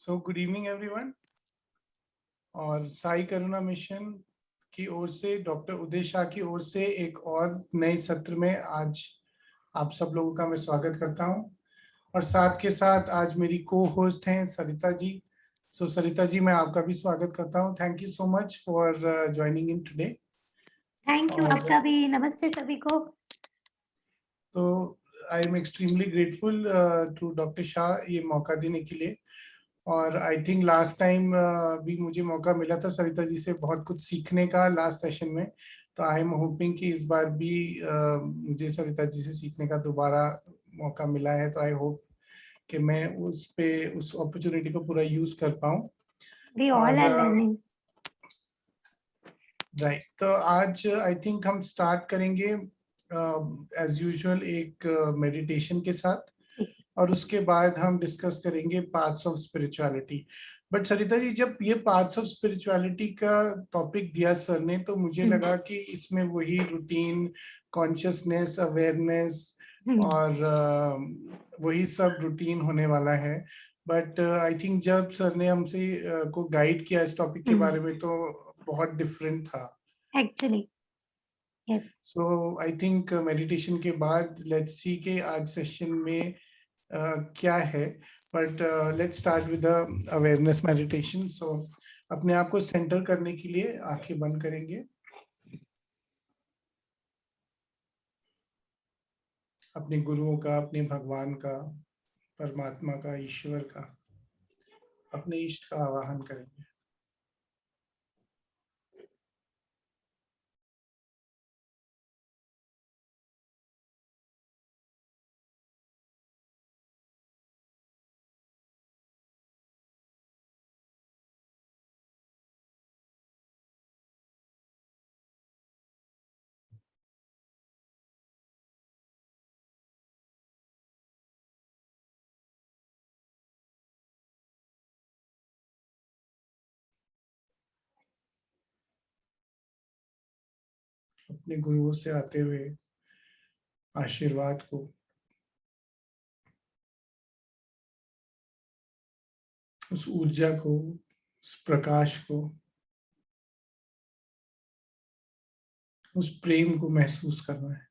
So good evening everyone. और Sai Karuna mission की ओर से, डॉक्टर उदय शाह की ओर से एक और नए सत्र में आज आप सब लोगों का मैं स्वागत करता हूं। और साथ के साथ आज मेरी को होस्ट हैं सरिता जी। सो सरिता जी, मैं आपका भी स्वागत करता हूं। Thank you so much for joining in today. Thank you, आपका भी नमस्ते सभी को। तो I am extremely grateful to doctor Shah ये मौका देने के लिए। और आई थिंक लास्ट टाइम भी मुझे मौका मिला था सरिता जी से बहुत कुछ सीखने का लास्ट सेशन में। तो आई एम होपिंग कि इस बार भी मुझे सरिता जी से सीखने का दोबारा मौका मिला है। तो आई होप कि मैं उस अपॉर्चुनिटी को पूरा यूज कर पाऊँ। We all are learning. Right, तो आज आई थिंक हम स्टार्ट करेंगे एज यूजुअल एक मेडिटेशन के साथ, और उसके बाद हम डिस्कस करेंगे paths of spirituality. But Sarita ji, जब ये पाथ्स ऑफ स्पिरिचुअलिटी का टॉपिक दिया सर ने, तो मुझे लगा कि इसमें वही रूटीन, कॉन्शियसनेस, अवेयरनेस और वही सब रूटीन होने वाला है। बट आई थिंक जब सर ने हमसे को गाइड किया इस टॉपिक के बारे में, तो बहुत डिफरेंट था actually. Yes. So I think meditation के बाद लेट्स सी के आज सेशन में क्या है। But let's start with awareness meditation. So अपने आप को सेंटर करने के लिए आंखें बंद करेंगे। अपने गुरुओं का, अपने भगवान का, परमात्मा का, ईश्वर का, अपने इष्ट का आवाहन करेंगे। अपने गुरुओं से आते हुए आशीर्वाद को, उस ऊर्जा को, उस प्रकाश को, उस प्रेम को महसूस करना है।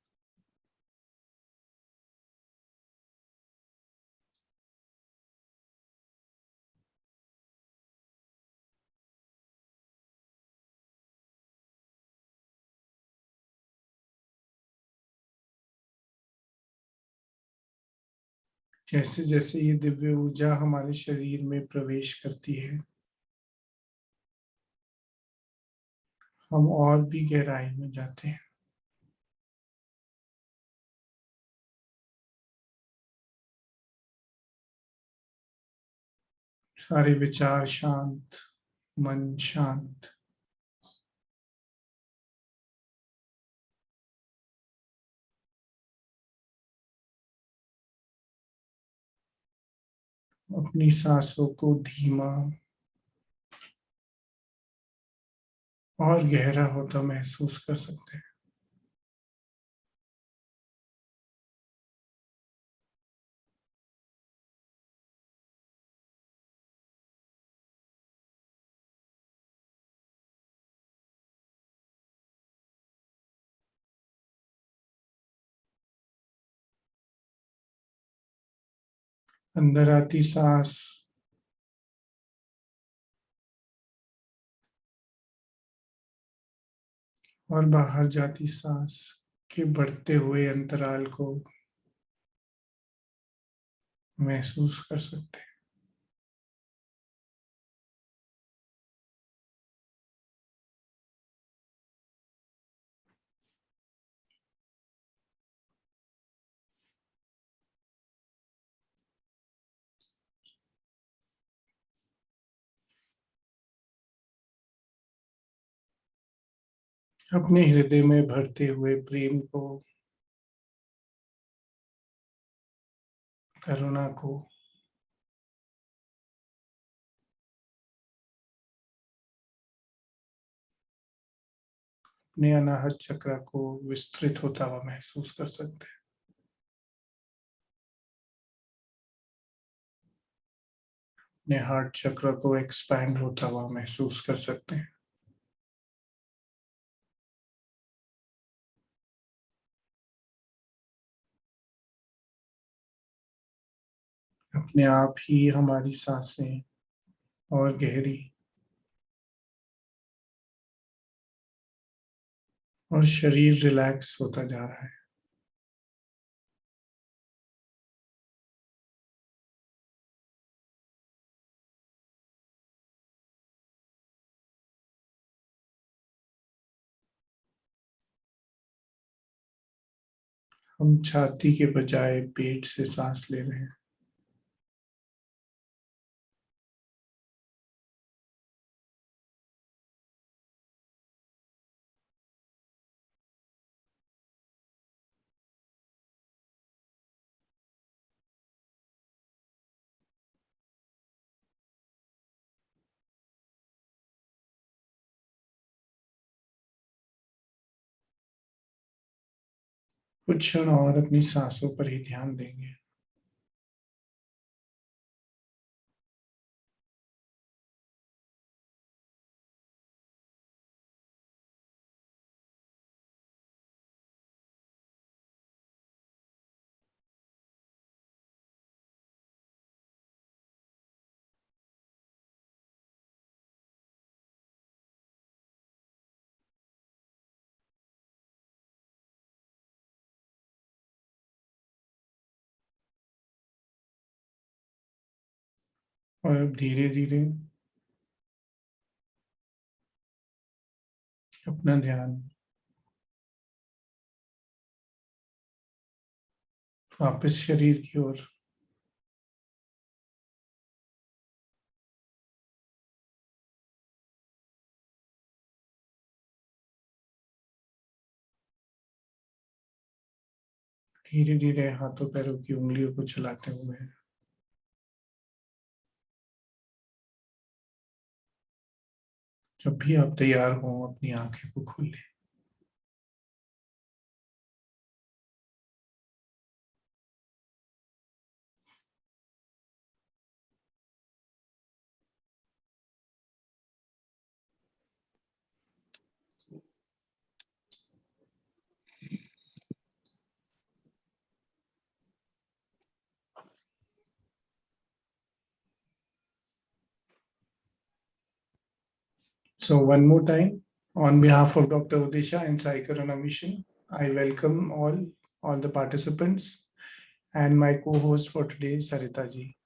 जैसे जैसे ये दिव्य ऊर्जा हमारे शरीर में प्रवेश करती है, हम और भी गहराई में जाते हैं। सारे विचार शांत, मन शांत। अपनी सांसों को धीमा और गहरा होता महसूस कर सकते हैं। अंदर आती सांस और बाहर जाती सांस के बढ़ते हुए अंतराल को महसूस कर सकते हैं। अपने हृदय में भरते हुए प्रेम को, करुणा को, अपने अनाहत चक्र को विस्तृत होता हुआ महसूस कर सकते हैं। अपने हार्ट चक्र को एक्सपैंड होता हुआ महसूस कर सकते हैं। अपने आप ही हमारी सांसें और गहरी और शरीर रिलैक्स होता जा रहा है। हम छाती के बजाय पेट से सांस ले रहे हैं। कुछ क्षण और अपनी सांसों पर ही ध्यान देंगे। और अब धीरे धीरे अपना ध्यान वापस शरीर की ओर। धीरे धीरे हाथों पैरों की उंगलियों को चलाते हुए जब भी आप तैयार हो अपनी आंखें को खोलें। So one more time, on behalf of Dr. Udisha and Sai Karuna Mission, I welcome all the participants and my co-host for today, Sarita ji.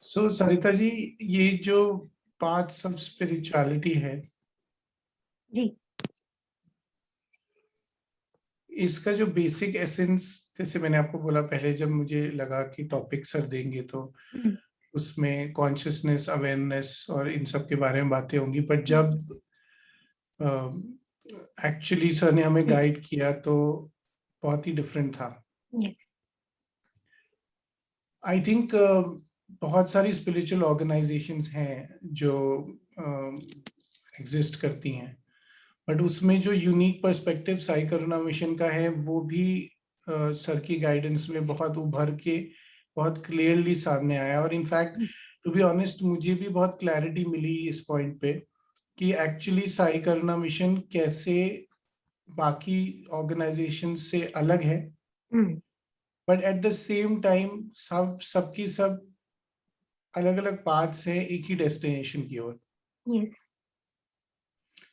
So Sarita ji, ये जो paths of spirituality है, जी इसका जो basic essence, जैसे मैंने आपको बोला पहले, जब मुझे लगा कि टॉपिक सर देंगे तो उसमें कॉन्शियसनेस, अवेयरनेस और इन सब के बारे में बातें होंगी, बट जब एक्चुअली सर ने हमें गाइड किया तो बहुत ही डिफरेंट था। यस आई थिंक बहुत सारी स्पिरिचुअल ऑर्गेनाइजेशंस हैं जो एग्जिस्ट करती हैं, बट उसमें जो unique perspective Sai Karuna mission का है वो भी सर की गाइडेंस में बहुत उभर के बहुत क्लियरली सामने आया। और इनफैक्ट टू बी ऑनेस्ट मुझे भी बहुत क्लैरिटी मिली इस पॉइंट पे कि एक्चुअली साई करुणा मिशन कैसे बाकी ऑर्गेनाइजेशन से अलग है, but at the same time सबकी सब अलग अलग पाथ्स हैं एक ही डेस्टिनेशन की ओर। यस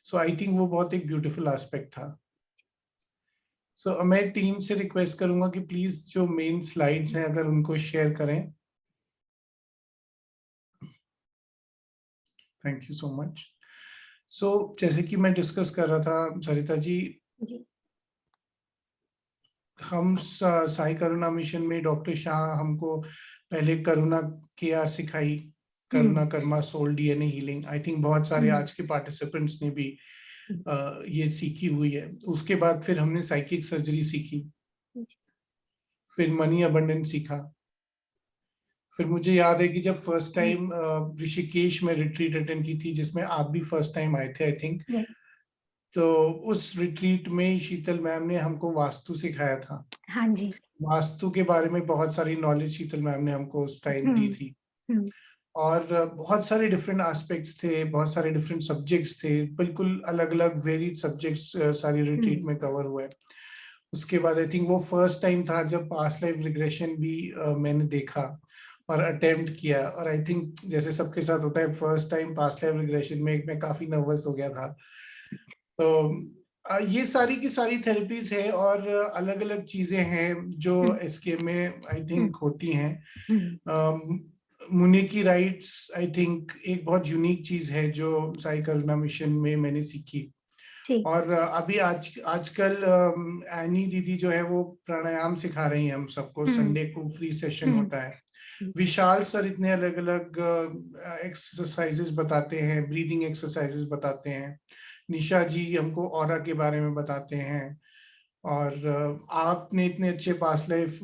सो आई थिंक वो बहुत एक ब्यूटीफुल एस्पेक्ट था। सो मैं टीम से रिक्वेस्ट करूंगा कि प्लीज जो मेन स्लाइड्स हैं अगर उनको शेयर करें। Thank you so much. So जैसे कि मैं डिस्कस कर रहा था सरिता जी, हम साई करुणा मिशन में डॉक्टर शाह हमको पहले करुणा केआर सिखाई, Karuna karma soul DNA healing. I think बहुत सारे आज के पार्टिसिपेंट्स ने भी ये सीखी हुई है। उसके बाद फिर हमने साइकिक सर्जरी सीखी, फिर मनी अबंडेंस सीखा। फिर मुझे याद है कि जब फर्स्ट टाइम ऋषिकेश में रिट्रीट अटेंड की थी जिसमें आप भी फर्स्ट टाइम आए थे आई थिंक, तो उस रिट्रीट में शीतल मैम ने हमको वास्तु सिखाया था। हाँ जी वास्तु के बारे में बहुत सारी नॉलेज शीतल मैम ने हमको उस टाइम दी थी। हम्म, और बहुत सारे डिफरेंट एस्पेक्ट्स थे, बहुत सारे डिफरेंट सब्जेक्ट्स थे, बिल्कुल अलग अलग वेरिड सब्जेक्ट्स सारी रिट्रीट हम्म, में कवर हुए। उसके बाद आई थिंक वो फर्स्ट टाइम था जब पास्ट लाइफ रिग्रेशन भी मैंने देखा और अटेम्प्ट किया। और आई थिंक जैसे सबके साथ होता है, first time past life regression में मैं काफी नर्वस हो गया था। तो ये सारी की सारी थेरेपीज है और अलग अलग चीजें हैं जो हम्म, एसके में आई हम्म, थिंक होती हैं। हम्म, मुनि की राइट्स आई थिंक एक बहुत यूनिक चीज है जो साई करुणा मिशन में मैंने सीखी। जी, और अभी आजकल एनी दीदी जो है वो प्राणायाम सिखा रही हैं हम सबको, हम्म, संडे को फ्री सेशन हम्म, होता है। विशाल सर इतने अलग अलग एक्सरसाइजेस बताते हैं, ब्रीदिंग एक्सरसाइजेस बताते हैं। निशा जी हमको ऑरा के बारे में बताते हैं। और आपने इतने अच्छे पास्ट लाइफ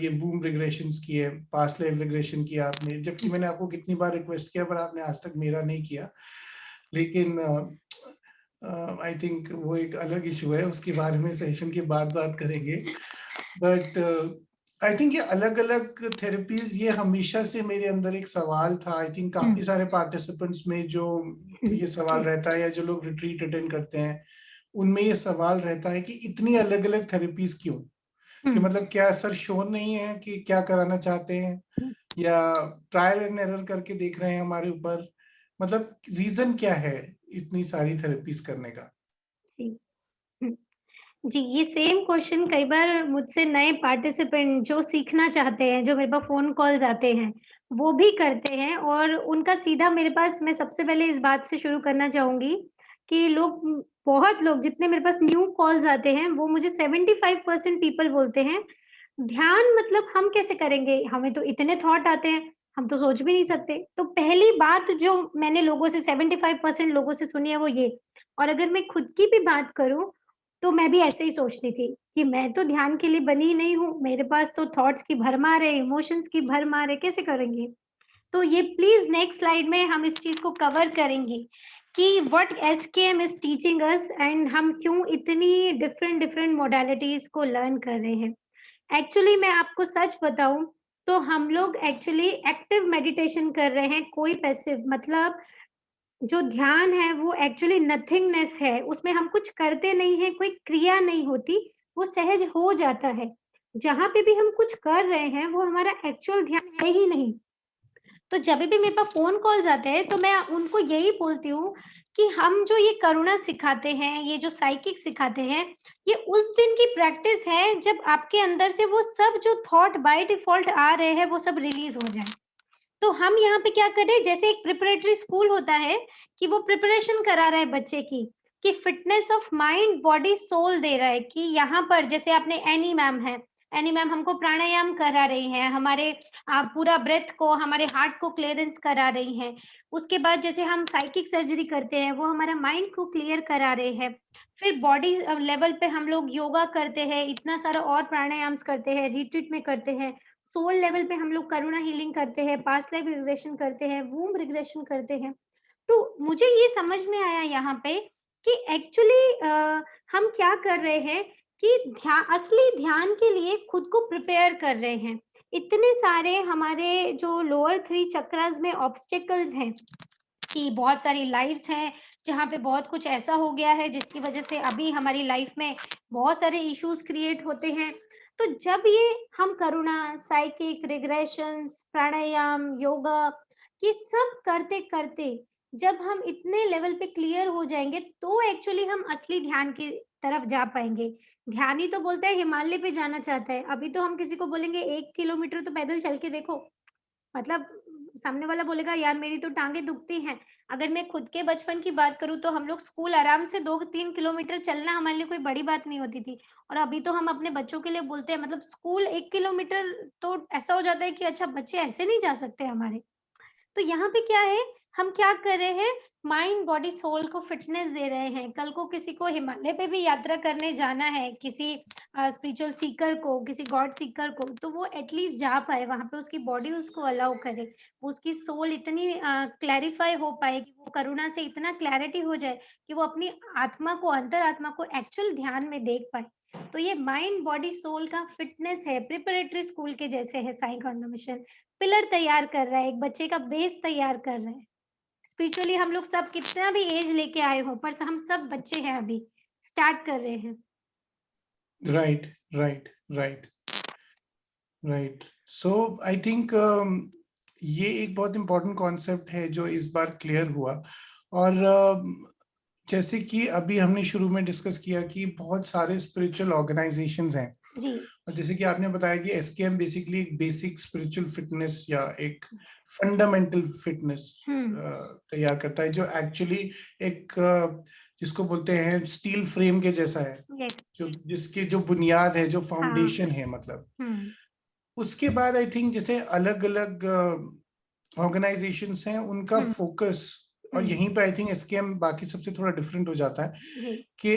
ये वूम रिग्रेशंस किए, पास्ट लाइफ रिग्रेशन किया आपने, जबकि मैंने आपको कितनी बार रिक्वेस्ट किया पर आपने आज तक मेरा नहीं किया। लेकिन आई थिंक वो एक अलग इशू है, उसके बारे में सेशन के बाद बात करेंगे। बट आई थिंक ये अलग अलग थेरेपीज, ये हमेशा से मेरे अंदर एक सवाल था। आई थिंक काफी हम्म, सारे पार्टिसिपेंट्स में जो हम्म, ये सवाल रहता है, या जो लोग रिट्रीट अटेंड करते हैं उनमें ये सवाल रहता है कि इतनी अलग अलग थेरेपीज क्यों? कि हम्म, मतलब क्या सर श्योर नहीं है कि क्या कराना चाहते हैं, या ट्रायल एंड एरर करके देख रहे हैं हमारे ऊपर? मतलब रीजन क्या है इतनी सारी थेरेपीज करने का? जी, हम्म। जी, ये सेम क्वेश्चन कई बार मुझसे नए पार्टिसिपेंट जो सीखना चाहते हैं, जो मेरे पास फ़ोन कॉल्स आते हैं, वो भी करते हैं और उनका सीधा मेरे पास, मैं सबसे पहले इस बात से शुरू करना चाहूँगी कि बहुत लोग जितने मेरे पास न्यू कॉल्स आते हैं, वो मुझे 75% पीपल बोलते हैं, ध्यान मतलब हम कैसे करेंगे? हमें तो इतने थॉट आते हैं, हम तो सोच भी नहीं सकते। तो पहली बात जो मैंने लोगों से 75% लोगों से सुनी है वो ये। और अगर मैं खुद की भी बात करूँ, तो मैं भी ऐसे ही सोचती थी कि मैं तो ध्यान के लिए बनी ही नहीं हूँ, मेरे पास तो थॉट्स की भरमार है, इमोशंस की भरमार है, कैसे करेंगे? तो ये प्लीज़ नेक्स्ट स्लाइड में हम इस चीज़ को कवर करेंगे कि what SKM is teaching us and हम क्यों इतनी डिफरेंट डिफरेंट मॉडलिटीज़ को लर्न कर रहे हैं। एक्चुअली मैं आपको सच बताऊँ तो हम लोग एक्चुअली एक्टिव मेडिटेशन कर रहे हैं, कोई पैसिव मतलब जो ध्यान है वो एक्चुअली नथिंगनेस है, उसमें हम कुछ करते नहीं हैं, कोई क्रिया नहीं होती, वो सहज हो जाता है। जहाँ पे भी हम कुछ कर रहे हैं, वो हमारा एक्चुअल ध्यान है ही नहीं। तो जब भी मेरे पास फ़ोन कॉल्स आते हैं, तो मैं उनको यही बोलती हूँ कि हम जो ये करुणा सिखाते हैं, ये जो साइकिक सिखाते हैं, ये उस दिन की प्रैक्टिस है जब आपके अंदर से वो सब जो थॉट बाय डिफ़ॉल्ट आ रहे हैं, वो सब रिलीज़ हो जाएँ। तो हम यहाँ पे क्या करें, जैसे एक प्रिपरेटरी स्कूल होता है कि वो प्रिपरेशन करा रहा है बच्चे की, कि fitness of mind body soul दे रहा है कि यहाँ पर जैसे आपने एनी मैम है, एनी मैम हमको प्राणायाम करा रही हैं, हमारे पूरा ब्रेथ को, हमारे हार्ट को क्लियरेंस करा रही हैं। उसके बाद जैसे हम साइकिक सर्जरी करते हैं, वो हमारा माइंड को क्लियर करा रहे हैं। फिर बॉडी लेवल पे हम लोग योगा करते हैं, इतना सारा और प्राणायाम्स करते हैं, रिट्रीट में करते हैं। सोल लेवल पे हम लोग करुणा हीलिंग करते हैं, पास्ट लाइफ रिग्रेशन करते हैं, वूम्ब रिग्रेशन करते हैं। तो मुझे ये समझ में आया यहाँ पे कि एक्चुअली हम क्या कर रहे हैं कि असली ध्यान के लिए खुद को प्रिपेयर कर रहे हैं। इतने सारे हमारे जो लोअर 3 चक्रास में ऑब्स्टेकल्स हैं कि बहुत सारी लाइव्स हैं, जहाँ पे बहुत कुछ ऐसा हो गया है जिसकी वजह से अभी हमारी लाइफ में बहुत सारे इश्यूज़ क्रिएट होते हैं। तो जब ये हम करुणा, साइकिक, रिग्रेशंस, प्राणायाम, योगा, ये सब करते-करते जब हम इतने लेवल पे क्लियर हो जाएँगे, तो एक्चुअली हम असली ध्यान की तरफ जा पाएँगे। ध्यानी तो बोलता है हिमालय पे जाना चाहता है, अभी तो हम किसी को बोलेंगे 1 किलोमीटर तो पैदल चल के देखो, मतलब सामने वाला बोलेगा यार मेरी तो टाँगें दुखती हैं। अगर मैं खुद के बचपन की बात करूँ तो हम लोग स्कूल आराम से 2-3 किलोमीटर चलना हमारे लिए कोई बड़ी बात नहीं होती थी। और अभी तो हम अपने बच्चों के लिए बोलते हैं मतलब स्कूल 1 किलोमीटर तो ऐसा हो जाता है कि अच्छा बच्चे ऐसे नहीं जा सकते हमारे। तो यहाँ पे क्या है, हम क्या कर रहे हैं, माइंड, बॉडी, सोल को फिटनेस दे रहे हैं। कल को किसी को हिमालय पे भी यात्रा करने जाना है, किसी स्पिरिचुअल सीकर को, किसी गॉड सीकर को, तो वो एटलीस्ट जा पाए, वहाँ पे उसकी बॉडी उसको अलाउ करे। उसकी सोल इतनी क्लैरिफाई हो पाए कि वो करुणा से इतना क्लैरिटी हो जाए कि वो अपनी आत्मा को, अंतरात्मा को एक्चुअल ध्यान में देख पाए। तो ये माइंड बॉडी सोल का फिटनेस है, प्रिपरेटरी स्कूल के जैसे है साई गौरव मिशन। पिलर तैयार कर रहा है, एक बच्चे का बेस तैयार कर रहा है। स्पिरिचुअली हम लोग सब कितना भी एज लेके आए हो, पर हम सब बच्चे हैं अभी, स्टार्ट कर रहे हैं। Right right right right. So I think ये एक बहुत इंपॉर्टेंट कॉन्सेप्ट है जो इस बार क्लियर हुआ। और जैसे कि अभी हमने शुरू में डिस्कस किया कि बहुत सारे स्पिरिचुअल ऑर्गेनाइजेशंस हैं, जी और जैसे कि आपने बताया कि एसकेएम बेसिकली एक बेसिक स्पिरिचुअल फिटनेस या एक फंडामेंटल फिटनेस तैयार करता है, जो एक्चुअली एक जिसको बोलते हैं स्टील फ्रेम के जैसा है, यस जो जिसकी जो बुनियाद है, जो हाँ फाउंडेशन है मतलब। हम्म उसके बाद आई थिंक जैसे अलग अलग ऑर्गेनाइजेशंस हैं, उनका फोकस, और यहीं पे आई थिंक एसकेएम बाकी सबसे थोड़ा डिफरेंट हो जाता है जी कि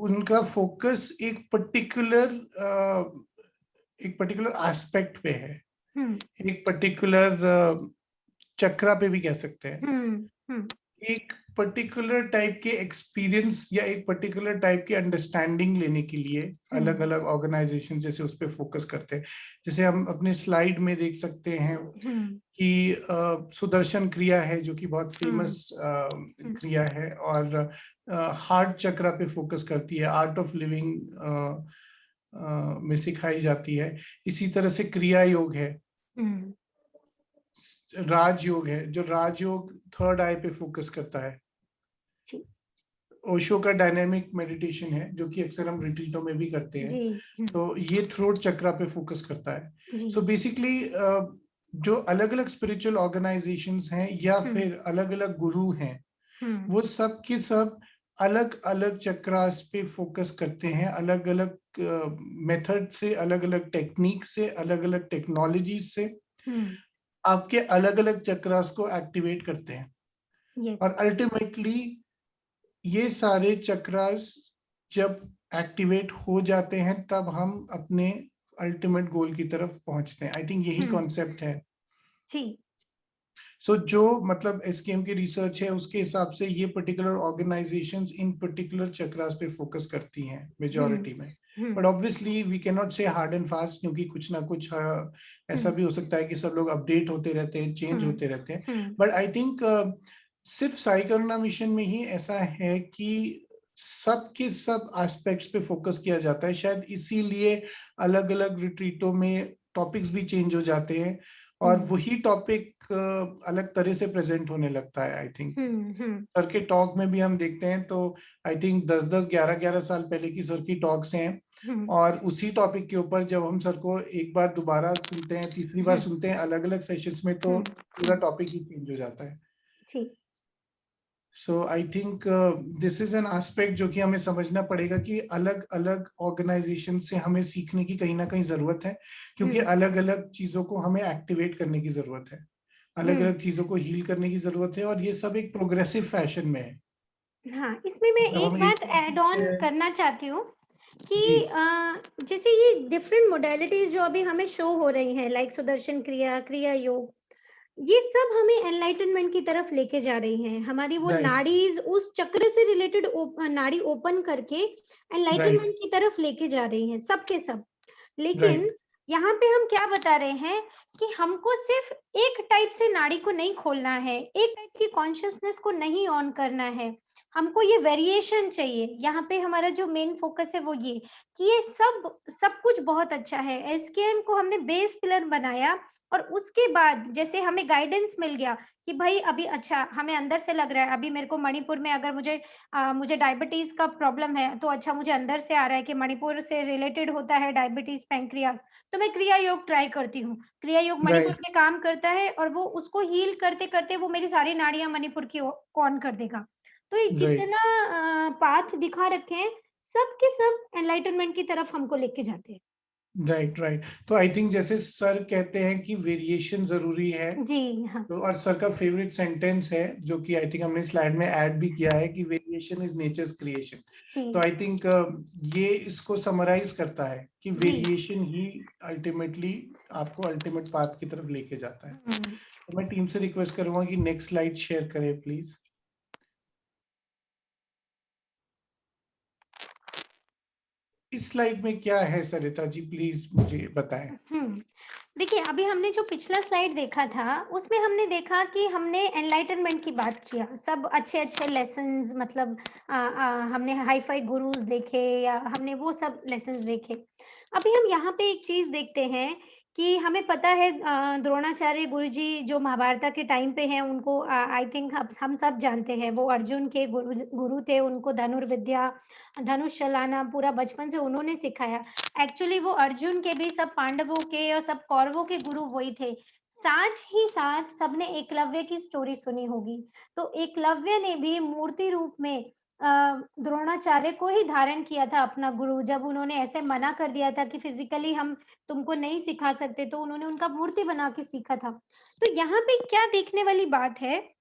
उनका फोकस एक पर्टिकुलर एस्पेक्ट पे है, एक पर्टिकुलर चक्रा पे भी कह सकते हैं, हम्म एक पर्टिकुलर टाइप के एक्सपीरियंस या एक पर्टिकुलर टाइप की अंडरस्टैंडिंग लेने के लिए अलग अलग ऑर्गेनाइजेशन जैसे उस पर फोकस करते हैं। जैसे हम अपने स्लाइड में देख सकते हैं कि सुदर्शन क्रिया है, जो कि बहुत फेमस क्रिया है, और हार्ट चक्रा पे फोकस करती है, आर्ट ऑफ लिविंग में सिखाई जाती है। इसी तरह से क्रिया योग है, राजयोग है, जो राजयोग थर्ड आई पे फोकस करता है। ओशो का डायनेमिक मेडिटेशन है, जो कि अक्सर हम रिट्रीटों में भी करते हैं, जी तो ये थ्रोट चक्रा पे फोकस करता है। जी सो बेसिकली जो अलग अलग स्पिरिचुअल ऑर्गेनाइजेशंस हैं या फिर अलग अलग गुरु हैं, वो सब के सब अलग अलग चक्रास पे फोकस करते हैं, अलग अलग मेथड से, अलग अलग टेक्निक से, अलग अलग टेक्नोलॉजी से आपके अलग अलग चक्रास को एक्टिवेट करते हैं। यस और अल्टीमेटली ये सारे चक्रास जब एक्टिवेट हो जाते हैं, तब हम अपने अल्टीमेट गोल की तरफ पहुंचते हैं। आई थिंक यही कॉन्सेप्ट है। जी सो जो मतलब एसकेएम की रिसर्च है, उसके हिसाब से ये particular organisations in particular chakras पे फोकस करती हैं मेजॉरिटी में। But obviously we can not say hard and fast, क्योंकि कुछ ना कुछ ऐसा भी हो सकता है कि सब लोग अपडेट होते रहते हैं, चेंज होते रहते हैं। बट आई थिंक सिर्फ साई करुणा मिशन में ही ऐसा है कि सब के सब एस्पेक्ट्स पे फोकस किया जाता है। शायद इसीलिए अलग अलग रिट्रीटों में टॉपिक्स भी चेंज हो जाते हैं, और वही टॉपिक अलग तरह से प्रेजेंट होने लगता है। आई थिंक सर के टॉक में भी हम देखते हैं, तो आई थिंक 10-10, 11-11 साल पहले की सर की टॉक्स हैं, और उसी टॉपिक के ऊपर जब हम सर को एक बार दोबारा सुनते हैं, तीसरी बार सुनते हैं अलग अलग सेशंस में, तो पूरा टॉपिक ही चेंज हो जाता है। So I think this is an aspect जो कि हमें समझना पड़ेगा कि अलग अलग ऑर्गेनाइजेशन से हमें सीखने की कहीं ना कहीं जरूरत है, क्योंकि अलग अलग चीजों को हमें एक्टिवेट करने की जरूरत है, अलग अलग चीजों को हील करने की जरूरत है, और ये सब एक प्रोग्रेसिव फैशन में है। हाँ, इसमें मैं मतलब एक हम बात चीज ऐड ऑन सीखते हैं। करना चाहती हूँ कि जी जैसे ये डिफरेंट मोडालिटीज जो अभी हमें शो हो रही हैं, लाइक सुदर्शन क्रिया, क्रिया योग, ये सब हमें एनलाइटनमेंट की तरफ लेके जा रही हैं। हमारी वो राइट नाड़ीज उस चक्र से रिलेटेड नाड़ी ओपन करके राइट एनलाइटनमेंट की तरफ लेके जा रही हैं, सबके सब। लेकिन राइट यहाँ पे हम क्या बता रहे हैं कि हमको सिर्फ एक टाइप से नाड़ी को नहीं खोलना है, एक टाइप की कॉन्शियसनेस को नहीं ऑन करना है, हमको ये वेरिएशन चाहिए। यहाँ पे हमारा जो मेन फोकस है वो ये कि ये सब सब कुछ बहुत अच्छा है। एसकेएम को हमने बेस पिलर बनाया, और उसके बाद जैसे हमें गाइडेंस मिल गया कि भाई अभी अच्छा हमें अंदर से लग रहा है, अभी मेरे को मणिपुर में अगर मुझे डायबिटीज का प्रॉब्लम है, तो अच्छा मुझे अंदर से आ रहा है कि मणिपुर से रिलेटेड होता है डायबिटीज, पैंक्रियाज, तो मैं क्रिया योग ट्राई करती हूँ। क्रिया योग मणिपुर राइट में काम करता है, और वो उसको हील करते करते वो मेरी सारी नाड़ियां मणिपुर की ऑन कर देगा। तो ये राइट जितना पाथ दिखा रखे हैं, सब के सब एनलाइटनमेंट की तरफ हमको लेके जाते हैं। Right right. तो आई थिंक जैसे सर कहते हैं कि वेरिएशन जरूरी है, जी हाँ तो और सर का फेवरेट सेंटेंस है, जो कि आई थिंक हमने स्लाइड में ऐड भी किया है, कि वेरिएशन इज नेचर्स क्रिएशन। तो जी आई थिंक ये इसको समराइज करता है कि जी वेरिएशन ही अल्टीमेटली आपको अल्टीमेट पाथ की तरफ लेके जाता है। तो मैं टीम से रिक्वेस्ट करूंगा कि नेक्स्ट स्लाइड शेयर करें प्लीज। इस स्लाइड में क्या है सरिता जी, प्लीज मुझे बताएं। देखिए, अभी हमने जो पिछला स्लाइड देखा था, उसमें हमने देखा कि हमने एनलाइटनमेंट की बात किया, सब अच्छे-अच्छे लेसन्स, मतलब हमने हाई-फाई गुरुज़ देखे या हमने वो सब लेसन्स देखे। अभी हम यहाँ पे एक चीज़ देखते हैं कि हमें पता है द्रोणाचार्य गुरुजी जो महाभारत के टाइम पे हैं, उनको आई थिंक हम सब जानते हैं, वो अर्जुन के गुरु थे, उनको धनुर्विद्या, धनुष चलाना पूरा बचपन से उन्होंने सिखाया। एक्चुअली वो अर्जुन के भी, सब पांडवों के और सब कौरवों के गुरु वही थे। साथ ही साथ सबने एकलव्य की स्टोरी सुनी होगी। तो एकलव्य ने भी मूर्ति रूप में द्रोणाचार्य को ही धारण किया था अपना गुरु। जब उन्होंने ऐसे मना कर दिया था कि फिजिकली हम तुमको नहीं सिखा सकते, तो उन्होंने उनका मूर्ति बना के सीखा था। तो यहाँ पे क्या देखने वाली बात है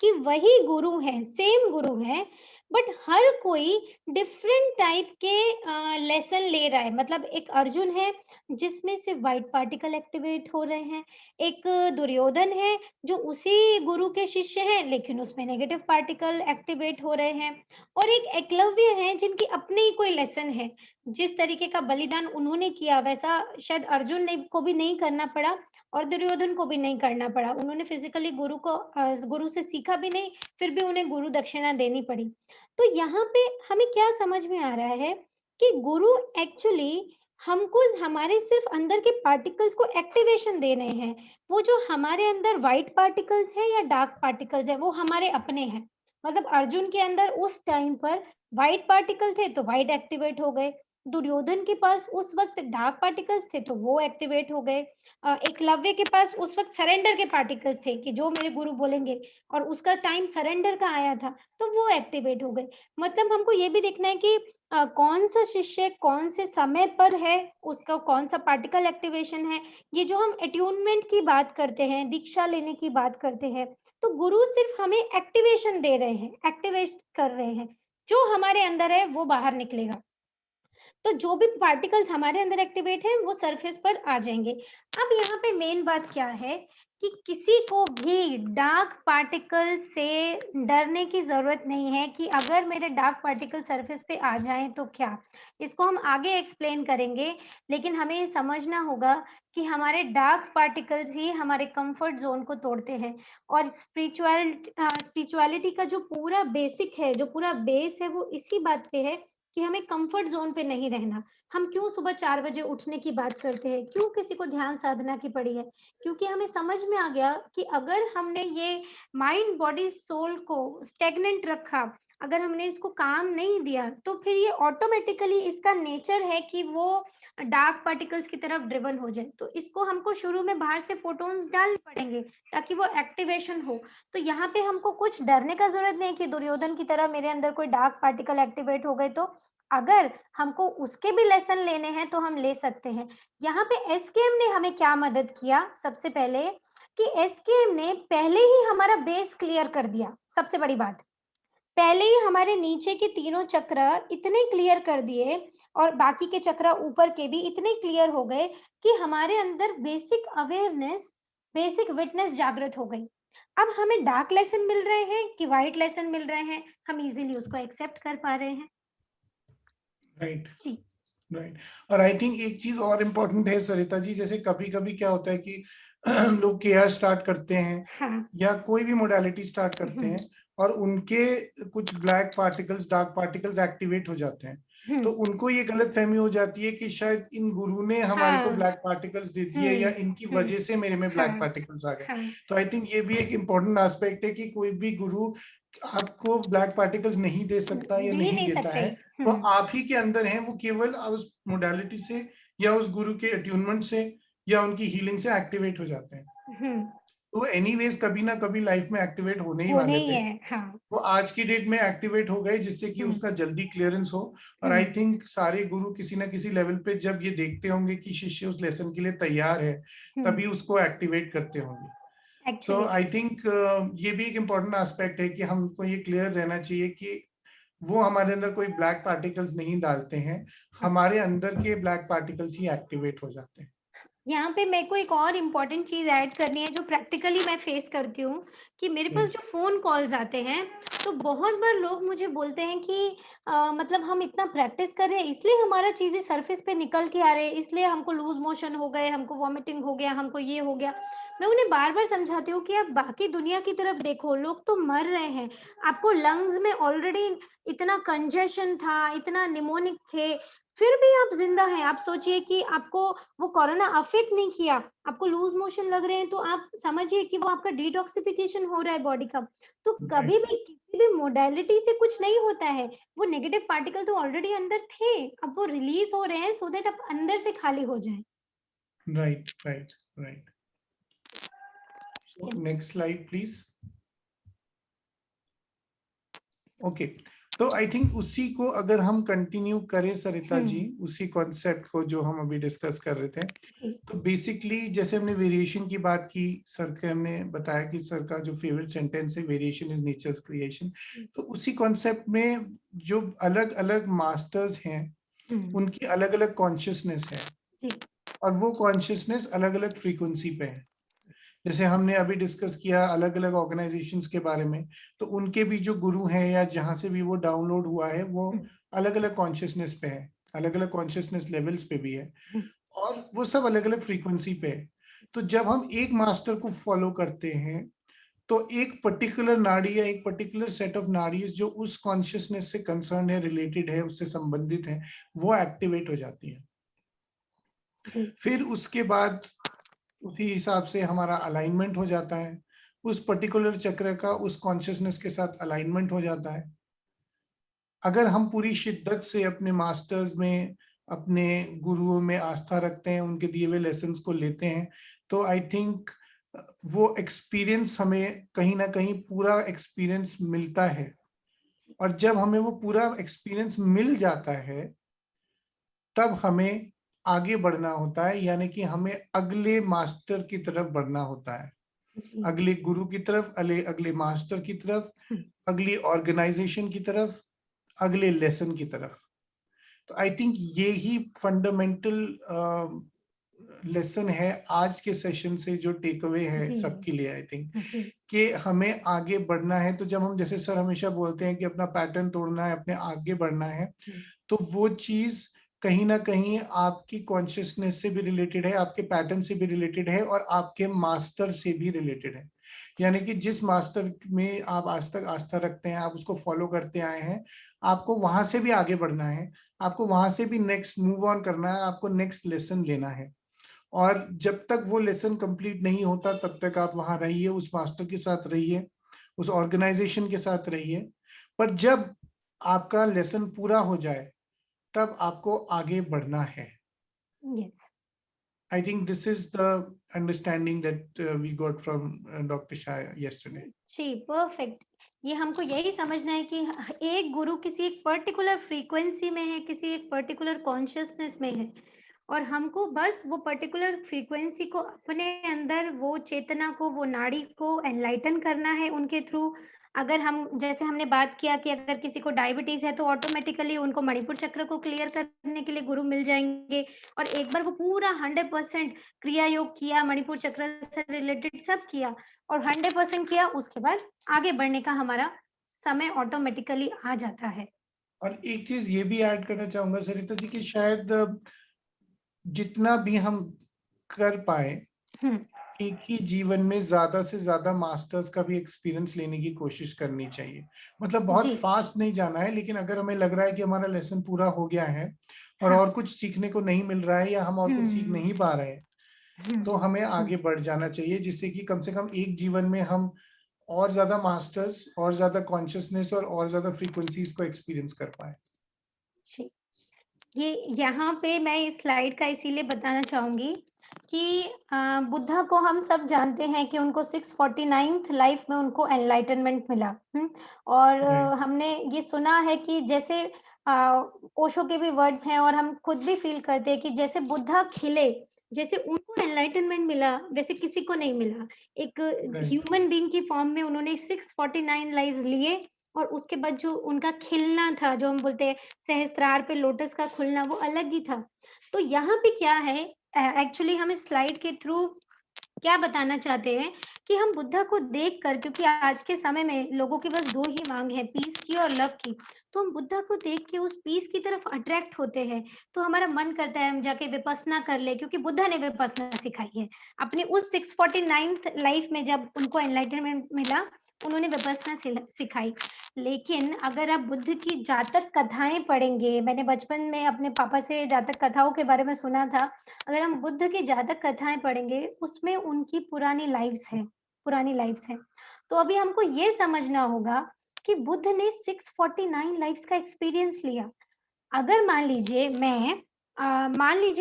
कि वही गुरु हैं, सेम गुरु हैं, बट हर कोई डिफरेंट टाइप के लेसन ले रहा है। मतलब एक अर्जुन है जिसमें से व्हाइट पार्टिकल एक्टिवेट हो रहे हैं, एक दुर्योधन है जो उसी गुरु के शिष्य हैं लेकिन उसमें नेगेटिव पार्टिकल एक्टिवेट हो रहे हैं, और एक एकलव्य है जिनकी अपने ही कोई लेसन है। जिस तरीके का बलिदान उन्होंने किया वैसा शायद अर्जुन ने को भी नहीं करना पड़ा और दुर्योधन को भी नहीं करना पड़ा। उन्होंने फिजिकली गुरु से सीखा भी नहीं, फिर भी उन्हें गुरु दक्षिणा देनी पड़ी। तो यहाँ पे हमें क्या समझ में आ रहा है कि गुरु एक्चुअली हमको हमारे सिर्फ अंदर के पार्टिकल्स को एक्टिवेशन दे रहे हैं। वो जो हमारे अंदर व्हाइट पार्टिकल्स है या डार्क पार्टिकल्स है, वो हमारे अपने हैं। मतलब अर्जुन के अंदर उस टाइम पर व्हाइट पार्टिकल थे तो व्हाइट एक्टिवेट हो गए। दुर्योधन के पास उस वक्त डार्क पार्टिकल्स थे तो वो एक्टिवेट हो गए। एकलव्य के पास उस वक्त सरेंडर के पार्टिकल्स थे कि जो मेरे गुरु बोलेंगे, और उसका टाइम सरेंडर का आया था तो वो एक्टिवेट हो गए। मतलब हमको ये भी देखना है कि कौन सा शिष्य कौन से समय पर है, उसका कौन सा पार्टिकल एक्टिवेशन है। ये जो हम अट्यूनमेंट की बात करते हैं, दीक्षा लेने की बात करते हैं, तो गुरु सिर्फ हमें एक्टिवेशन दे रहे हैं, एक्टिवेट कर रहे हैं। जो हमारे अंदर है वो बाहर निकलेगा। तो जो भी पार्टिकल्स हमारे अंदर एक्टिवेट हैं वो सरफेस पर आ जाएंगे। अब यहाँ पे मेन बात क्या है कि किसी को भी डार्क पार्टिकल से डरने की जरूरत नहीं है कि अगर मेरे डार्क पार्टिकल सरफेस पे आ जाएं तो क्या। इसको हम आगे एक्सप्लेन करेंगे, लेकिन हमें ये समझना होगा कि हमारे डार्क पार्टिकल्स ही हमारे कंफर्ट जोन को तोड़ते हैं। और स्पिरिचुअलिटी का जो पूरा बेसिक है, जो पूरा बेस है, वो इसी बात पे है कि हमें कंफर्ट जोन पे नहीं रहना। हम क्यों सुबह 4 बजे उठने की बात करते हैं, क्यों किसी को ध्यान साधना की पड़ी है, क्योंकि हमें समझ में आ गया कि अगर हमने ये माइंड बॉडी सोल को स्टेगनेंट रखा, अगर हमने इसको काम नहीं दिया, तो फिर ये ऑटोमेटिकली इसका नेचर है कि वो डार्क पार्टिकल्स की तरफ ड्रिवन हो जाए। तो इसको हमको शुरू में बाहर से फोटोन्स डालने पड़ेंगे ताकि वो एक्टिवेशन हो। तो यहाँ पे हमको कुछ डरने का जरूरत नहीं कि दुर्योधन की तरह मेरे अंदर कोई डार्क पार्टिकल एक्टिवेट हो गए। तो अगर हमको उसके भी लेसन लेने हैं तो हम ले सकते हैं। यहाँ पे एसकेएम ने हमें क्या मदद किया, सबसे पहले कि एसकेएम ने पहले ही हमारा बेस क्लियर कर दिया। सबसे बड़ी बात, पहले ही हमारे नीचे के तीनों चक्र इतने क्लियर कर दिए और बाकी के चक्र ऊपर के भी इतने क्लियर हो गए कि हमारे अंदर बेसिक अवेयरनेस, बेसिक विटनेस जागृत हो गई। अब हमें डार्क लेसन मिल रहे हैं कि व्हाइट लेसन मिल रहे हैं, हम इजीली उसको एक्सेप्ट कर पा रहे हैं। राइट जी राइट। और आई थिंक एक चीज और इम्पोर्टेंट है सरिता जी, जैसे कभी कभी क्या होता है कि लोग केयर स्टार्ट करते हैं हाँ या कोई भी मोडालिटी स्टार्ट करते हैं और उनके कुछ black particles, dark particles activate हो जाते हैं, तो उनको ये गलत फहमी हो जाती है कि शायद इन गुरु ने हमारे को हाँ ब्लैक पार्टिकल्स दे दिए या इनकी वजह से मेरे में ब्लैक हाँ पार्टिकल्स आ गए। हाँ तो आई थिंक ये भी एक इम्पोर्टेंट एस्पेक्ट है कि कोई भी गुरु आपको ब्लैक पार्टिकल्स नहीं दे सकता या नहीं नहीं नहीं देता सकते। है, वो आप ही के अंदर हैं, वो केवल उस मोडालिटी से या उस गुरु के अट्यूनमेंट से या उनकी हीलिंग से एक्टिवेट हो जाते हैं। तो एनीवेज कभी ना कभी लाइफ में एक्टिवेट होने ही होने वाले ही थे, है। हाँ वो आज की डेट में एक्टिवेट हो गए जिससे कि उसका जल्दी क्लियरेंस हो। और आई थिंक सारे गुरु किसी ना किसी लेवल पे जब ये देखते होंगे कि शिष्य उस लेसन के लिए तैयार है, तभी उसको एक्टिवेट करते होंगे। सो आई थिंक ये भी एक इम्पोर्टेंट एस्पेक्ट है कि हमको ये क्लियर रहना चाहिए कि वो हमारे अंदर कोई ब्लैक पार्टिकल्स नहीं डालते हैं, हमारे अंदर के ब्लैक पार्टिकल्स ही एक्टिवेट हो जाते हैं। यहाँ पे मेरे को एक और इम्पोर्टेंट चीज़ ऐड करनी है जो प्रैक्टिकली मैं फेस करती हूँ कि मेरे पास Yes. जो फ़ोन कॉल्स आते हैं, तो बहुत बार लोग मुझे बोलते हैं कि मतलब हम इतना प्रैक्टिस कर रहे हैं इसलिए हमारा चीज़ें सरफेस पे निकल के आ रहे हैं, इसलिए हमको लूज़ मोशन हो गए, हमको वॉमिटिंग हो गया, हमको ये हो गया। मैं उन्हें बार-बार समझाती हूँ कि आप बाकी दुनिया की तरफ देखो, लोग तो मर रहे हैं। आपको लंग्स में ऑलरेडी इतना कंजेशन था, इतना निमोनिक थे, फिर भी आप ज़िंदा हैं। आप सोचिए कि आपको वो कोरोना अफ़ेक्ट नहीं किया, आपको लूज़ मोशन लग रहे हैं तो आप समझिए कि वो आपका डिटॉक्सिफ़िकेशन हो रहा है बॉडी का। तो Right. कभी भी किसी भी मोडालिटी से कुछ नहीं होता है, वो नेगेटिव पार्टिकल तो ऑलरेडी अंदर थे, अब वो रिलीज़ हो रहे हैं सो दैट आप अंदर से खाली हो जाएँ। Right. Right. Right. So next slide, please. Okay, तो आई थिंक उसी को अगर हम कंटिन्यू करें सरिता जी, उसी कॉन्सेप्ट को जो हम अभी डिस्कस कर रहे थे, जी। तो बेसिकली जैसे हमने वेरिएशन की बात की, सर के हमने बताया कि सर का जो फेवरेट सेंटेंस है वेरिएशन इज नेचर्स क्रिएशन, तो उसी कॉन्सेप्ट में जो अलग अलग मास्टर्स हैं उनकी अलग अलग कॉन्शियसनेस है, जी। और वो कॉन्शियसनेस अलग अलग फ्रीक्वेंसी पे है। जैसे हमने अभी डिस्कस किया अलग अलग ऑर्गेनाइजेशंस के बारे में, तो उनके भी जो गुरु हैं या जहां से भी वो डाउनलोड हुआ है वो अलग अलग कॉन्शियसनेस पे है, अलग अलग कॉन्शियसनेस लेवल्स पे भी है, और वो सब अलग अलग फ्रीक्वेंसी पे है। तो जब हम एक मास्टर को फॉलो करते हैं तो एक पर्टिकुलर नाड़ी या एक पर्टिकुलर सेट ऑफ नाड़ीज जो उस कॉन्शियसनेस से कंसर्न है, रिलेटेड है, उससे संबंधित है, वो एक्टिवेट हो जाती है। जी। फिर उसके बाद उसी हिसाब से हमारा अलाइनमेंट हो जाता है, उस पर्टिकुलर चक्र का उस कॉन्शियसनेस के साथ अलाइनमेंट हो जाता है। अगर हम पूरी शिद्दत से अपने मास्टर्स में, अपने गुरुओं में आस्था रखते हैं, उनके दिए हुए लेसन्स को लेते हैं, तो आई थिंक वो एक्सपीरियंस हमें कहीं ना कहीं पूरा एक्सपीरियंस मिलता है। और जब हमें वो पूरा एक्सपीरियंस मिल जाता है तब हमें आगे बढ़ना होता है, यानी कि हमें अगले मास्टर की तरफ बढ़ना होता है, जी। अगले गुरु की तरफ, अगले अगले मास्टर की तरफ, अगली ऑर्गेनाइजेशन की तरफ, अगले लेसन की तरफ। तो आई थिंक ये ही फंडामेंटल लेसन है आज के सेशन से, जो टेक अवे है सबके लिए, आई थिंक कि हमें आगे बढ़ना है। तो जब हम, जैसे सर हमेशा बोलते हैं कि अपना पैटर्न तोड़ना है, अपने आगे बढ़ना है, तो वो चीज कहीं ना कहीं आपकी कॉन्शियसनेस से भी रिलेटेड है, आपके पैटर्न से भी रिलेटेड है, और आपके मास्टर से भी रिलेटेड है। यानी कि जिस मास्टर में आप आज तक आस्था रखते हैं, आप उसको फॉलो करते आए हैं, आपको वहां से भी आगे बढ़ना है, आपको वहां से भी नेक्स्ट मूव ऑन करना है, आपको नेक्स्ट लेसन लेना है। और जब तक वो लेसन कंप्लीट नहीं होता तब तक आप वहां रहिए, उस मास्टर के साथ रहिए, उस ऑर्गेनाइजेशन के साथ रहिए। पर जब आपका लेसन पूरा हो जाए तब आपको आगे बढ़ना है। Yes. I think this is the understanding that we got from doctor Shah yesterday. जी, परफेक्ट। ये हमको यही समझना है कि एक गुरु किसी एक पर्टिकुलर फ्रीक्वेंसी में है, किसी एक पर्टिकुलर कॉन्शियसनेस में है, और हमको बस वो पर्टिकुलर फ्रीक्वेंसी को अपने अंदर, वो चेतना को, वो नाड़ी को एनलाइटन करना है उनके थ्रू। अगर हम, जैसे हमने बात किया कि अगर किसी को डायबिटीज है तो ऑटोमेटिकली उनको मणिपुर चक्र को क्लियर करने के लिए गुरु मिल जाएंगे, और एक बार वो पूरा 100% क्रिया योग किया, मणिपुर चक्र से रिलेटेड सब किया और 100% किया, उसके बाद आगे बढ़ने का हमारा समय ऑटोमेटिकली आ जाता है। और एक चीज ये भी ऐड करना चाहूंगा सरिता जी कि शायद जितना भी हम कर पाए एक ही जीवन में ज्यादा से ज्यादा मास्टर्स का भी एक्सपीरियंस लेने की कोशिश करनी चाहिए। मतलब बहुत जी। फास्ट नहीं जाना है, लेकिन अगर हमें लग रहा है कि हमारा लेसन पूरा हो गया है और हाँ। और कुछ सीखने को नहीं मिल रहा है या हम और कुछ सीख नहीं पा रहे हैं, तो हमें आगे बढ़ जाना चाहिए, जिससे कि कम से कम एक जीवन में हम और ज्यादा मास्टर्स, और ज्यादा कॉन्शियसनेस और ज्यादा फ्रीक्वेंसीज को एक्सपीरियंस कर पाए। जी। ये यहाँ पे मैं इस स्लाइड का इसीलिए बताना चाहूंगी कि बुद्धा को हम सब जानते हैं कि उनको 649th लाइफ में उनको एनलाइटनमेंट मिला। और राइट। हमने ये सुना है कि जैसे ओशो के भी वर्ड्स हैं और हम खुद भी फील करते हैं कि जैसे बुद्धा खिले, जैसे उनको एनलाइटनमेंट मिला, वैसे किसी को नहीं मिला। एक राइट। ह्यूमन बीइंग की फॉर्म में उन्होंने 649 लाइव्स लिए, और उसके बाद जो उनका खिलना था, जो हम बोलते हैं सहस्त्रार पे लोटस का खुलना, वो अलग ही था। तो यहाँ पे क्या है एक्चुअली हम इस स्लाइड के थ्रू क्या बताना चाहते हैं कि हम बुद्धा को देखकर, क्योंकि आज के समय में लोगों के बस 2 ही मांग है, पीस की और लव की। तो हम बुद्धा को देख के उस पीस की तरफ अट्रैक्ट होते हैं, तो हमारा मन करता है हम जाके विपस्सना कर ले, क्योंकि बुद्धा ने विपस्सना सिखाई है। अपनी उस 649th लाइफ में जब उनको एनलाइटनमेंट मिला, उन्होंने विपस्सना सिखाई। लेकिन अगर आप बुद्ध की जातक कथाएँ पढ़ेंगे, मैंने बचपन में अपने पापा से जातक कथाओं के बारे में सुना था। अगर हम बुद्ध की जातक कथाएँ पढ़ेंगे, उसमें उनकी पुरानी लाइव्स हैं। तो अभी हमको ये समझना होगा कि बुद्ध ने 649 लाइव्स का एक्सपीरियंस लिया। अगर मान लीजिए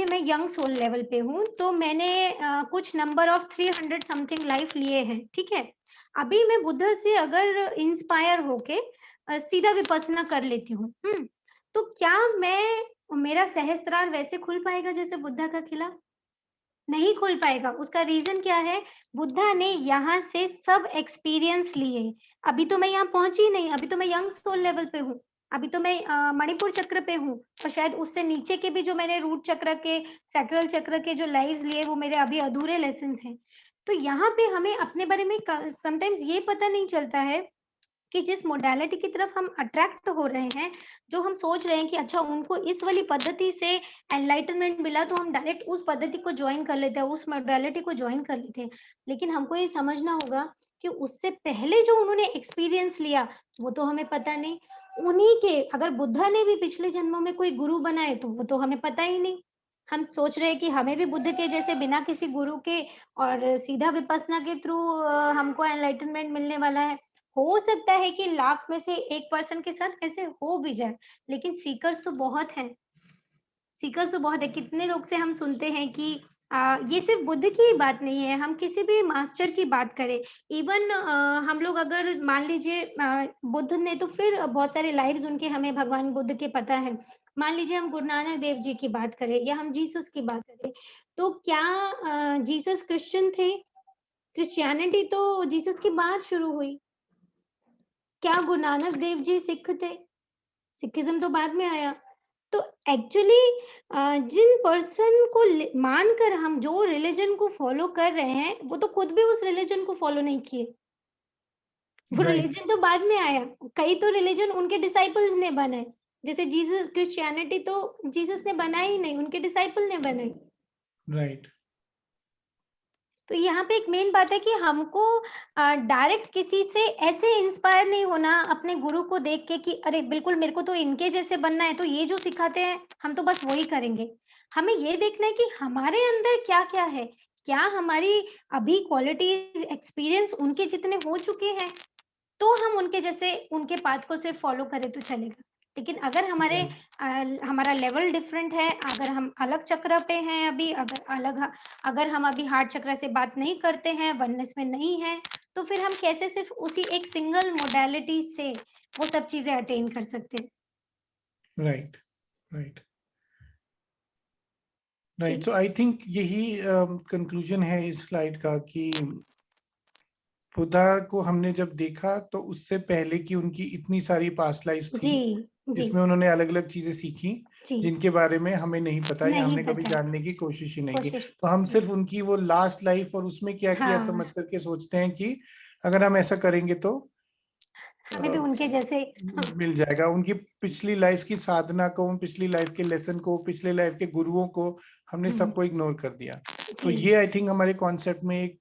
मैं यंग सोल लेवल पे हूँ, तो मैंने कुछ नंबर ऑफ 300 समथिंग लाइफ लिए हैं, ठीक है? अभी मैं बुद्ध से अगर इंस्पायर होके सीधा विपस्सना कर लेती हूँ, तो क्या मेरा सहस्त्रार वैसे खुल पाएगा जैसे बुद्धा का खिला? नहीं खुल पाएगा। उसका रीज़न क्या है? बुद्धा ने यहाँ से सब एक्सपीरियंस लिए। अभी तो मैं यहाँ पहुँची नहीं, अभी तो मैं यंग सोल लेवल पे हूँ। अभी तो मैं मणिपुर चक्र पे हूँ, और शायद उससे नीचे के भी जो मैंने रूट चक्र के, सैक्रल चक्र के जो लाइव्स लिए, वो मेरे अभी अधूरे लेसन्स हैं। तो यहाँ पे हमें अपने बारे में समटाइम्स ये पता नहीं चलता है कि जिस मोडालिटी की तरफ हम अट्रैक्ट हो रहे हैं, जो हम सोच रहे हैं कि अच्छा उनको इस वाली पद्धति से एनलाइटनमेंट मिला, तो हम डायरेक्ट उस पद्धति को जॉइन कर लेते हैं, उस मोडालिटी को जॉइन कर लेते हैं। लेकिन हमको ये समझना होगा कि उससे पहले जो उन्होंने एक्सपीरियंस लिया, वो तो हमें पता नहीं। उन्हीं के, अगर बुद्धा ने भी पिछले जन्मों में कोई गुरु बनाए, तो वो तो हमें पता ही नहीं। हम सोच रहे हैं कि हमें भी बुद्ध के जैसे बिना किसी गुरु के और सीधा विपस्सना के थ्रू हमको एनलाइटनमेंट मिलने वाला है। हो सकता है कि लाख में से 1% के साथ ऐसे हो भी जाए, लेकिन सीकर्स तो बहुत है। कितने लोग से हम सुनते हैं कि ये सिर्फ बुद्ध की ही बात नहीं है, हम किसी भी मास्टर की बात करें, इवन हम लोग अगर मान लीजिए बुद्ध ने तो फिर बहुत सारे लाइव्स उनके हमें भगवान बुद्ध के पता है। मान लीजिए हम गुरु नानक देव जी की बात करें या हम जीसस की बात करें, तो क्या जीसस क्रिश्चियन थे? क्रिश्चियनिटी तो जीसस के बाद शुरू हुई। क्या गुरु नानक देव जी सिख थे? सिखिज़्म तो बाद में आया। तो एक्चुअली जिन पर्सन को मानकर हम जो रिलीजन को फॉलो कर रहे हैं, वो तो खुद भी उस रिलीजन को फॉलो नहीं किए। वो राइट, रिलीजन तो बाद में आया। कई तो रिलीजन उनके डिसाइपल्स ने बनाए। जैसे जीसस, क्रिश्चियनिटी तो जीसस ने बनाई ही नहीं, उनके डिसाइपल ने बनाई। राइट, तो यहाँ पे एक मेन बात है कि हमको डायरेक्ट किसी से ऐसे इंस्पायर नहीं होना अपने गुरु को देख के कि अरे बिल्कुल मेरे को तो इनके जैसे बनना है, तो ये जो सिखाते हैं हम तो बस वही करेंगे। हमें ये देखना है कि हमारे अंदर क्या-क्या है? क्या हमारी अभी क्वालिटीज़, एक्सपीरियंस उनके जितने हो चुके हैं, तो हम उनके जैसे उनके पाथ को सिर्फ फॉलो करें तो चलेगा। लेकिन अगर राइट, हमारा लेवल डिफरेंट है, अगर हम अलग चक्र पे हैं अभी, अगर हम अभी हार्ट चक्र से बात नहीं करते हैं, वननेस में नहीं हैं, तो फिर हम कैसे सिर्फ उसी एक सिंगल मोडालिटी से वो सब चीज़ें अटेन कर सकते हैं? Right, right, right. जी, सो आई थिंक यही कंक्लूजन है इस स्लाइड का कि बुद्धा को हमने जब देखा तो उससे पहले की उनकी इतनी सारी पास्ट लाइफ थी, जी, जी, जिसमें उन्होंने अलग अलग चीजें सीखी, जी, जिनके बारे में हमें नहीं पता या नहीं हमने कभी पता है, जानने की कोशिश ही नहीं की। कोशिश तो हम जी, सिर्फ उनकी वो लास्ट लाइफ और उसमें क्या किया हाँ, समझ करके सोचते हैं कि अगर हम ऐसा करेंगे तो हमें भी अ, उनके जैसे मिल जाएगा। उनकी पिछली लाइफ की साधना को, पिछली लाइफ के लेसन को, पिछले लाइफ के गुरुओं को हमने हुँ, सबको इग्नोर कर दिया। तो जी, ये आई थिंक हमारे कॉन्सेप्ट में एक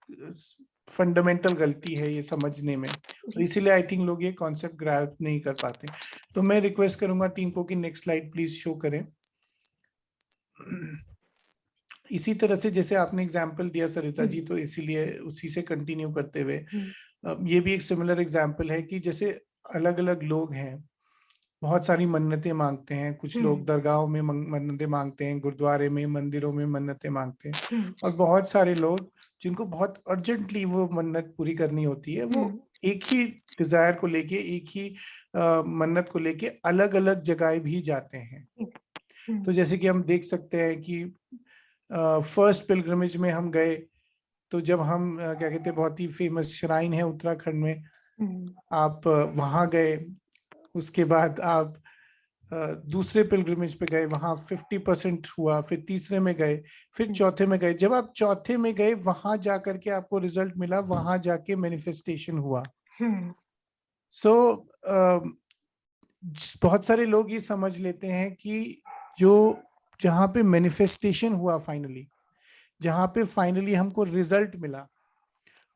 फंडामेंटल गलती है ये समझने में, और जी, इसीलिए आई थिंक लोग ये कॉन्सेप्ट ग्रैब नहीं कर पाते। तो मैं रिक्वेस्ट करूंगा टीम को कि नेक्स्ट स्लाइड प्लीज शो करें। इसी तरह से जैसे आपने एग्जाम्पल दिया सरिता हुँ, जी, तो इसीलिए उसी से कंटिन्यू करते हुए हुँ, ये भी एक सिमिलर एग्जाम्पल है कि जैसे अलग अलग लोग हैं, बहुत सारी मन्नतें मांगते हैं। कुछ हुँ, लोग दरगाहों में मन्नतें मांगते हैं, गुरुद्वारे में, मंदिरों में मन्नतें मांगते हैं, हुँ, और बहुत सारे लोग जिनको बहुत अर्जेंटली वो मन्नत पूरी करनी होती है, वो हुँ, एक ही डिजायर को लेके, एक ही मन्नत को लेके अलग अलग जगह भी जाते हैं। यस, हुँ, तो जैसे कि हम देख सकते हैं कि फर्स्ट पिलग्रिमेज में हम गए, तो जब हम क्या कहते हैं, बहुत ही फेमस श्राइन है उत्तराखंड में, हुँ, आप वहां गए, उसके बाद आप दूसरे पिलग्रिमेज पे गए, वहां 50% हुआ, फिर तीसरे में गए, फिर हम्म। चौथे में गए। जब आप चौथे में गए, वहां जाकर के आपको रिजल्ट मिला, वहां जाके मैनिफेस्टेशन हुआ। हम्म। सो बहुत सारे लोग ये समझ लेते हैं कि जो जहाँ पे मैनिफेस्टेशन हुआ फाइनली, जहाँ पे फाइनली हमको रिजल्ट मिला,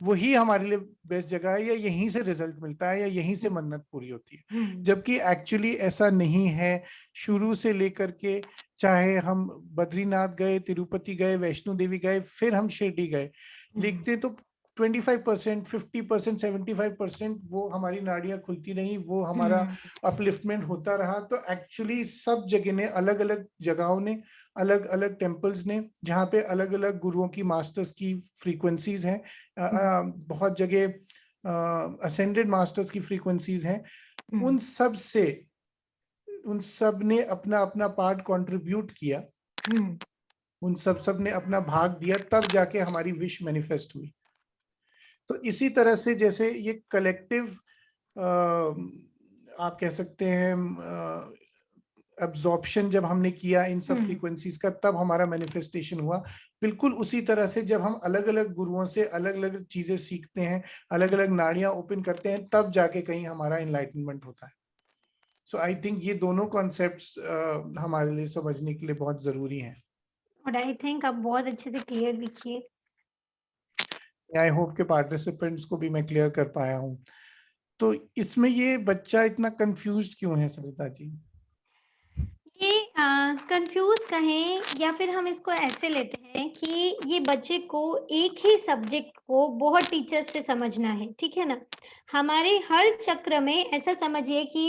वही हमारे लिए बेस्ट जगह है, या यहीं से रिजल्ट मिलता है, या यहीं से मन्नत पूरी होती है। हम्म। जबकि एक्चुअली ऐसा नहीं है। शुरू से लेकर के, चाहे हम बद्रीनाथ गए, तिरुपति गए, वैष्णो देवी गए, फिर हम शिरडी गए, लिखते तो 25%, 50%, 75% वो हमारी नाड़ियां खुलती रही, वो हमारा अपलिफ्टमेंट होता रहा। तो एक्चुअली सब जगह ने, अलग अलग जगहों ने, अलग अलग टेम्पल्स ने, जहाँ पे अलग अलग गुरुओं की, मास्टर्स की फ्रीक्वेंसीज हैं, बहुत जगह असेंडेड मास्टर्स की फ्रीक्वेंसीज हैं, उन सब से, उन सब ने अपना अपना पार्ट कंट्रीब्यूट किया, उन सब ने अपना भाग दिया, तब जाके हमारी विश मैनिफेस्ट हुई। तो इसी तरह से जैसे ये कलेक्टिव, आप कह सकते हैं, एब्जॉर्प्शन जब हमने किया इन सब फ्रीक्वेंसीज का, तब हमारा मैनिफेस्टेशन हुआ। बिल्कुल उसी तरह से जब हम अलग अलग गुरुओं से अलग अलग चीजें सीखते हैं, अलग अलग नाड़ियां ओपन करते हैं, तब जाके कहीं हमारा एनलाइटनमेंट होता है। सो आई थिंक ये दोनों कॉन्सेप्ट्स हमारे लिए समझने के लिए बहुत जरूरी हैं। और आई थिंक आप बहुत अच्छे से क्लियर भी किए। आई होप के पार्टिसिपेंट्स को भी मैं क्लियर कर पाया हूँ। तो इसमें ये बच्चा इतना कंफ्यूज्ड क्यों है सरिता जी? ये कंफ्यूज कहें, या फिर हम इसको ऐसे लेते हैं कि ये बच्चे को एक ही सब्जेक्ट को बहुत टीचर्स से समझना है, ठीक है ना? हमारे हर चक्र में ऐसा समझिए कि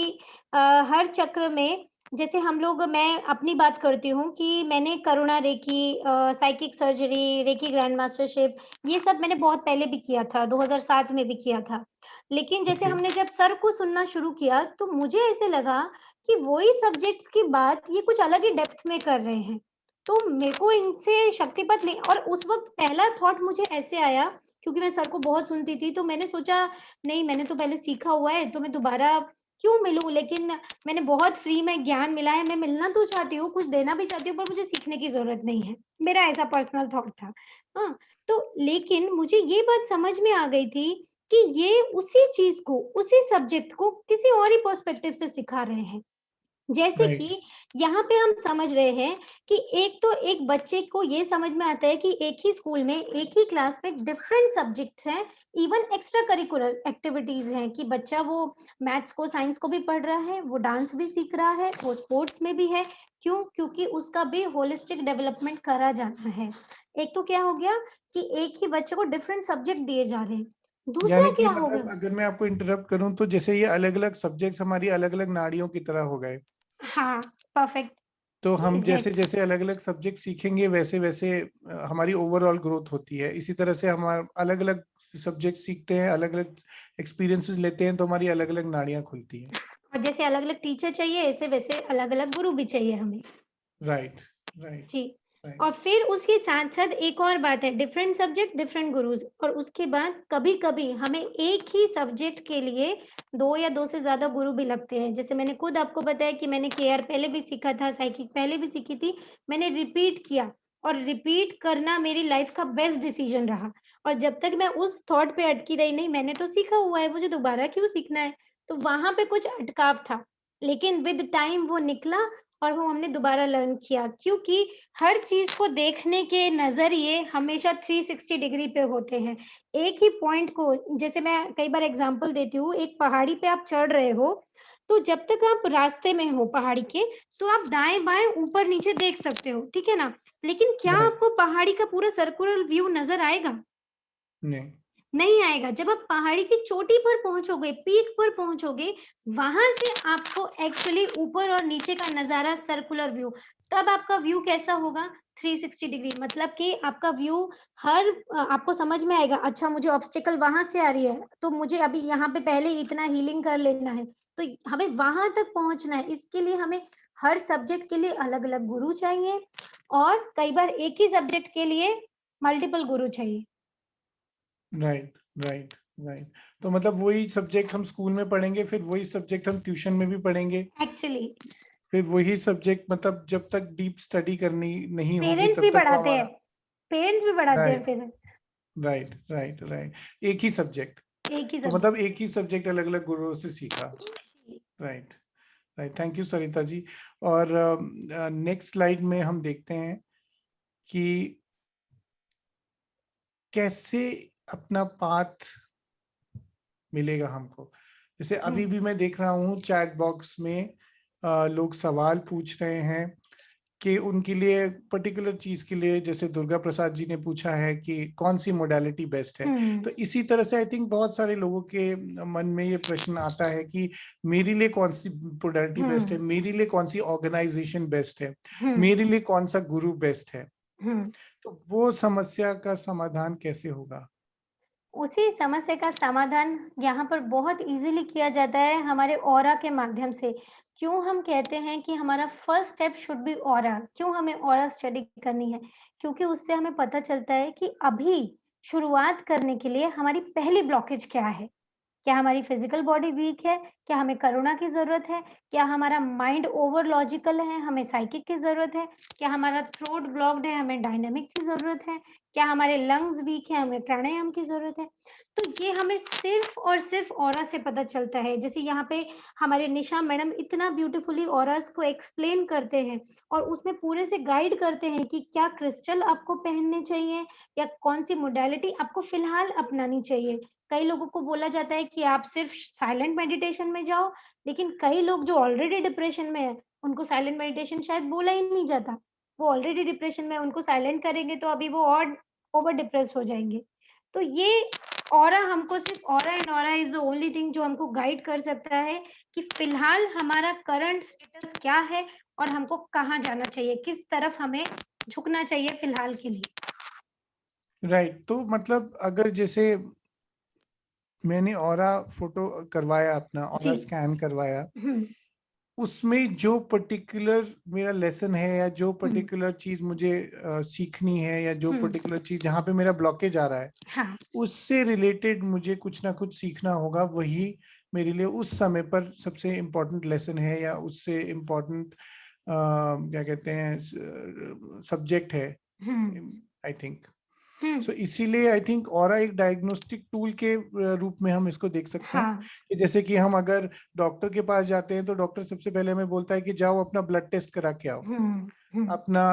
हर चक्र में, जैसे हम लोग, मैं अपनी बात करती हूँ कि मैंने Karuna reiki, psychic surgery, reiki grand mastership, ये सब मैंने बहुत पहले भी किया था, 2007 में भी किया था। लेकिन जैसे ओके, हमने जब सर को सुनना शुरू किया, तो मुझे ऐसे लगा कि वही सब्जेक्ट्स की बात ये कुछ अलग ही डेप्थ में कर रहे हैं। तो मेरे को इनसे शक्तिपात नहीं, और उस वक़्त पहला थॉट मुझे ऐसे आया, क्योंकि मैं सर को बहुत सुनती थी, तो मैंने सोचा नहीं, मैंने तो पहले सीखा हुआ है, तो मैं दोबारा क्यों मिलूँ? लेकिन मैंने बहुत फ्री में ज्ञान मिला है, मैं मिलना तो चाहती हूँ, कुछ देना भी चाहती हूँ, पर मुझे सीखने की ज़रूरत नहीं है। मेरा ऐसा पर्सनल थॉट था। हाँ, तो लेकिन मुझे ये बात समझ में आ गई थी कि ये उसी चीज़ को, उसी सब्जेक्ट को किसी और ही पर्सपेक्टिव से सिखा रहे हैं। जैसे राइट, कि यहाँ पे हम समझ रहे हैं कि एक तो एक बच्चे को ये समझ में आता है कि एक ही स्कूल में, एक ही क्लास में डिफरेंट सब्जेक्ट्स हैं, इवन एक्स्ट्रा करिकुलर एक्टिविटीज़ हैं, कि बच्चा वो मैथ्स को, साइंस को भी पढ़ रहा है, वो डांस भी सीख रहा है, वो स्पोर्ट्स में भी है। क्यों? क्योंकि उसका भी होलिस्टिक डेवलपमेंट करा जाना है। एक तो क्या हो गया कि एक ही बच्चे को डिफरेंट सब्जेक्ट दिए जा रहे हैं। दूसरा यानी कि क्या हो मतलब गया? अगर मैं आपको इंटरप्ट करूं, तो जैसे ये अलग अलग सब्जेक्ट्स हमारी अलग अलग नाड़ियों की तरह हो गए। हाँ, परफेक्ट। तो हम जैसे यस। जैसे अलग अलग सब्जेक्ट सीखेंगे, वैसे वैसे हमारी ओवरऑल ग्रोथ होती है। इसी तरह से हम अलग अलग सब्जेक्ट सीखते हैं, अलग अलग एक्सपीरियंसेस लेते हैं, तो हमारी अलग अलग नाड़ियां खुलती हैं। और जैसे अलग-अलग टीचर चाहिए, ऐसे वैसे अलग-अलग गुरु भी चाहिए हमें। राइट, राइट, जी। राइट। और फिर उसके साथ-साथ एक और बात है, डिफरेंट सब्जेक्ट, डिफरेंट गुरुज़, और उसके बाद कभी-कभी हमें एक ही सब्जेक्ट के लिए 2 या 2 से ज़्यादा गुरु भी लगते हैं। जैसे मैंने खुद आपको बताया कि मैंने केआर पहले भी सीखा था, साइकिक पहले भी सीखी थी, मैंने रिपीट किया, और रिपीट करना मेरी लाइफ़ का बेस्ट डिसीज़न रहा। और जब तक मैं उस थॉट पे अटकी रही, नहीं मैंने तो सीखा हुआ है, मुझे दोबारा क्यों सीखना है? तो वहाँ पे कुछ अटकाव था। लेकिन विद टाइम वो निकला, और वो हमने दोबारा लर्न किया, क्योंकि हर चीज़ को देखने के नज़रिए हमेशा 360 डिग्री पे होते हैं। एक ही पॉइंट को, जैसे मैं कई बार एग्ज़ाम्पल देती हूँ, एक पहाड़ी पे आप चढ़ रहे हो, तो जब तक आप रास्ते में हो पहाड़ी के, तो आप दाएँ-बाएँ, ऊपर-नीचे देख सकते हो, ठीक है ना? लेकिन क्या राइट, आपको पहाड़ी का पूरा सर्कुलर व्यू नज़र आएगा? नहीं, नहीं आएगा। जब आप पहाड़ी की चोटी पर पहुँचोगे, पीक पर पहुँचोगे, वहाँ से आपको एक्चुअली ऊपर और नीचे का नज़ारा, सर्कुलर व्यू, तब आपका व्यू कैसा होगा? 360 डिग्री, मतलब कि आपका व्यू आपको समझ में आएगा, अच्छा मुझे ऑब्स्टेकल वहाँ से आ रही है, तो मुझे अभी यहाँ पे पहले इतना हीलिंग कर लेना है, तो हमें वहाँ तक पहुँचना है। इसके लिए हमें हर सब्जेक्ट के लिए अलग-अलग गुरु चाहिए, और कई बार एक ही सब्जेक्ट के लिए मल्टीपल गुरु चाहिए। Right, right, right. तो मतलब वही सब्जेक्ट हम स्कूल में पढ़ेंगे, फिर वही सब्जेक्ट हम ट्यूशन में भी पढ़ेंगे, एक्चुअली। फिर वही सब्जेक्ट, मतलब जब तक डीप स्टडी करनी नहीं होगी पेरेंट्स भी तब तक वो पढ़ाते हैं, हमारा। पेरेंट्स भी पढ़ाते हैं राइट, फिर राइट, राइट, राइट। एक ही सब्जेक्ट, एक ही तो सब्जेक्ट। मतलब एक ही सब्जेक्ट अलग अलग गुरुओं से सीखा। Right, right, thank you Sarita ji. और नेक्स्ट स्लाइड में हम देखते हैं कि कैसे अपना पाथ मिलेगा हमको। जैसे अभी भी मैं देख रहा हूँ चैट बॉक्स में लोग सवाल पूछ रहे हैं कि उनके लिए पर्टिकुलर चीज के लिए, जैसे दुर्गा प्रसाद जी ने पूछा है कि कौन सी मोडालिटी बेस्ट है। तो इसी तरह से आई थिंक बहुत सारे लोगों के मन में ये प्रश्न आता है कि मेरे लिए कौन सी मोडालिटी बेस्ट है, मेरे लिए कौन सी ऑर्गेनाइजेशन बेस्ट है, मेरे लिए कौन सा गुरु बेस्ट है। तो वो समस्या का समाधान कैसे होगा? उसी समस्या का समाधान यहाँ पर बहुत इजीली किया जाता है हमारे ऑरा के माध्यम से। क्यों हम कहते हैं कि हमारा first step should be aura? क्यों हमें ऑरा स्टडी करनी है? क्योंकि उससे हमें पता चलता है कि अभी शुरुआत करने के लिए हमारी पहली ब्लॉकेज क्या है? क्या हमारी फिजिकल बॉडी वीक है? क्या हमें करुणा की ज़रूरत है? क्या हमारा माइंड ओवर लॉजिकल है, हमें साइकिक की ज़रूरत है? क्या हमारा थ्रोट ब्लॉक्ड है, हमें डायनामिक की ज़रूरत है? क्या हमारे लंग्स वीक हैं, हमें प्राणायाम की ज़रूरत है? तो ये हमें सिर्फ़ और सिर्फ़ ऑरा से पता चलता है। जैसे यहाँ पे हमारे निशा मैडम इतना ब्यूटीफुली ऑरास को एक्सप्लेन करते हैं और उसमें पूरे से गाइड करते हैं कि क्या क्रिस्टल आपको पहनने चाहिए या कौन-सी मोडालिटी आपको फ़िलहाल अपनानी चाहिए। कई लोगों को बोला जाता है कि आप सिर्फ साइलेंट मेडिटेशन में जाओ, लेकिन कई लोग जो ऑलरेडी डिप्रेशन में हैं, उनको साइलेंट मेडिटेशन शायद बोला ही नहीं जाता। वो ऑलरेडी डिप्रेशन में हैं, उनको साइलेंट करेंगे तो अभी वो और ओवर डिप्रेस हो जाएँगे। तो ये ऑरा हमको सिर्फ aura and aura is the only thing जो हमको गाइड कर सकता है कि फिलहाल हमारा करंट स्टेटस क्या है और हमको कहाँ जाना चाहिए, किस तरफ हमें झुकना चाहिए फिलहाल के लिए। राइट, तो मतलब अगर जैसे मैंने ऑरा फोटो करवाया, अपना ऑरा जी। स्कैन करवाया, हुँ, उसमें जो पर्टिकुलर मेरा लेसन है या जो हुँ, पर्टिकुलर चीज मुझे सीखनी है या जो हुँ। पर्टिकुलर चीज जहाँ पे मेरा ब्लॉकेज आ रहा है, हाँ। उससे रिलेटेड मुझे कुछ ना कुछ सीखना होगा। वही मेरे लिए उस समय पर सबसे इम्पोर्टेंट लेसन है या उससे इम्पोर्टेंट क्या कहते हैं सब्जेक्ट है, हुँ, आई थिंक। हुँ। सो इसीलिए आई थिंक ऑरा एक डायग्नोस्टिक टूल के रूप में हम इसको देख सकते हैं। हाँ। कि जैसे कि हम अगर डॉक्टर के पास जाते हैं तो डॉक्टर सबसे पहले हमें बोलता है कि जाओ अपना ब्लड टेस्ट करा के आओ, हुँ, हुँ, अपना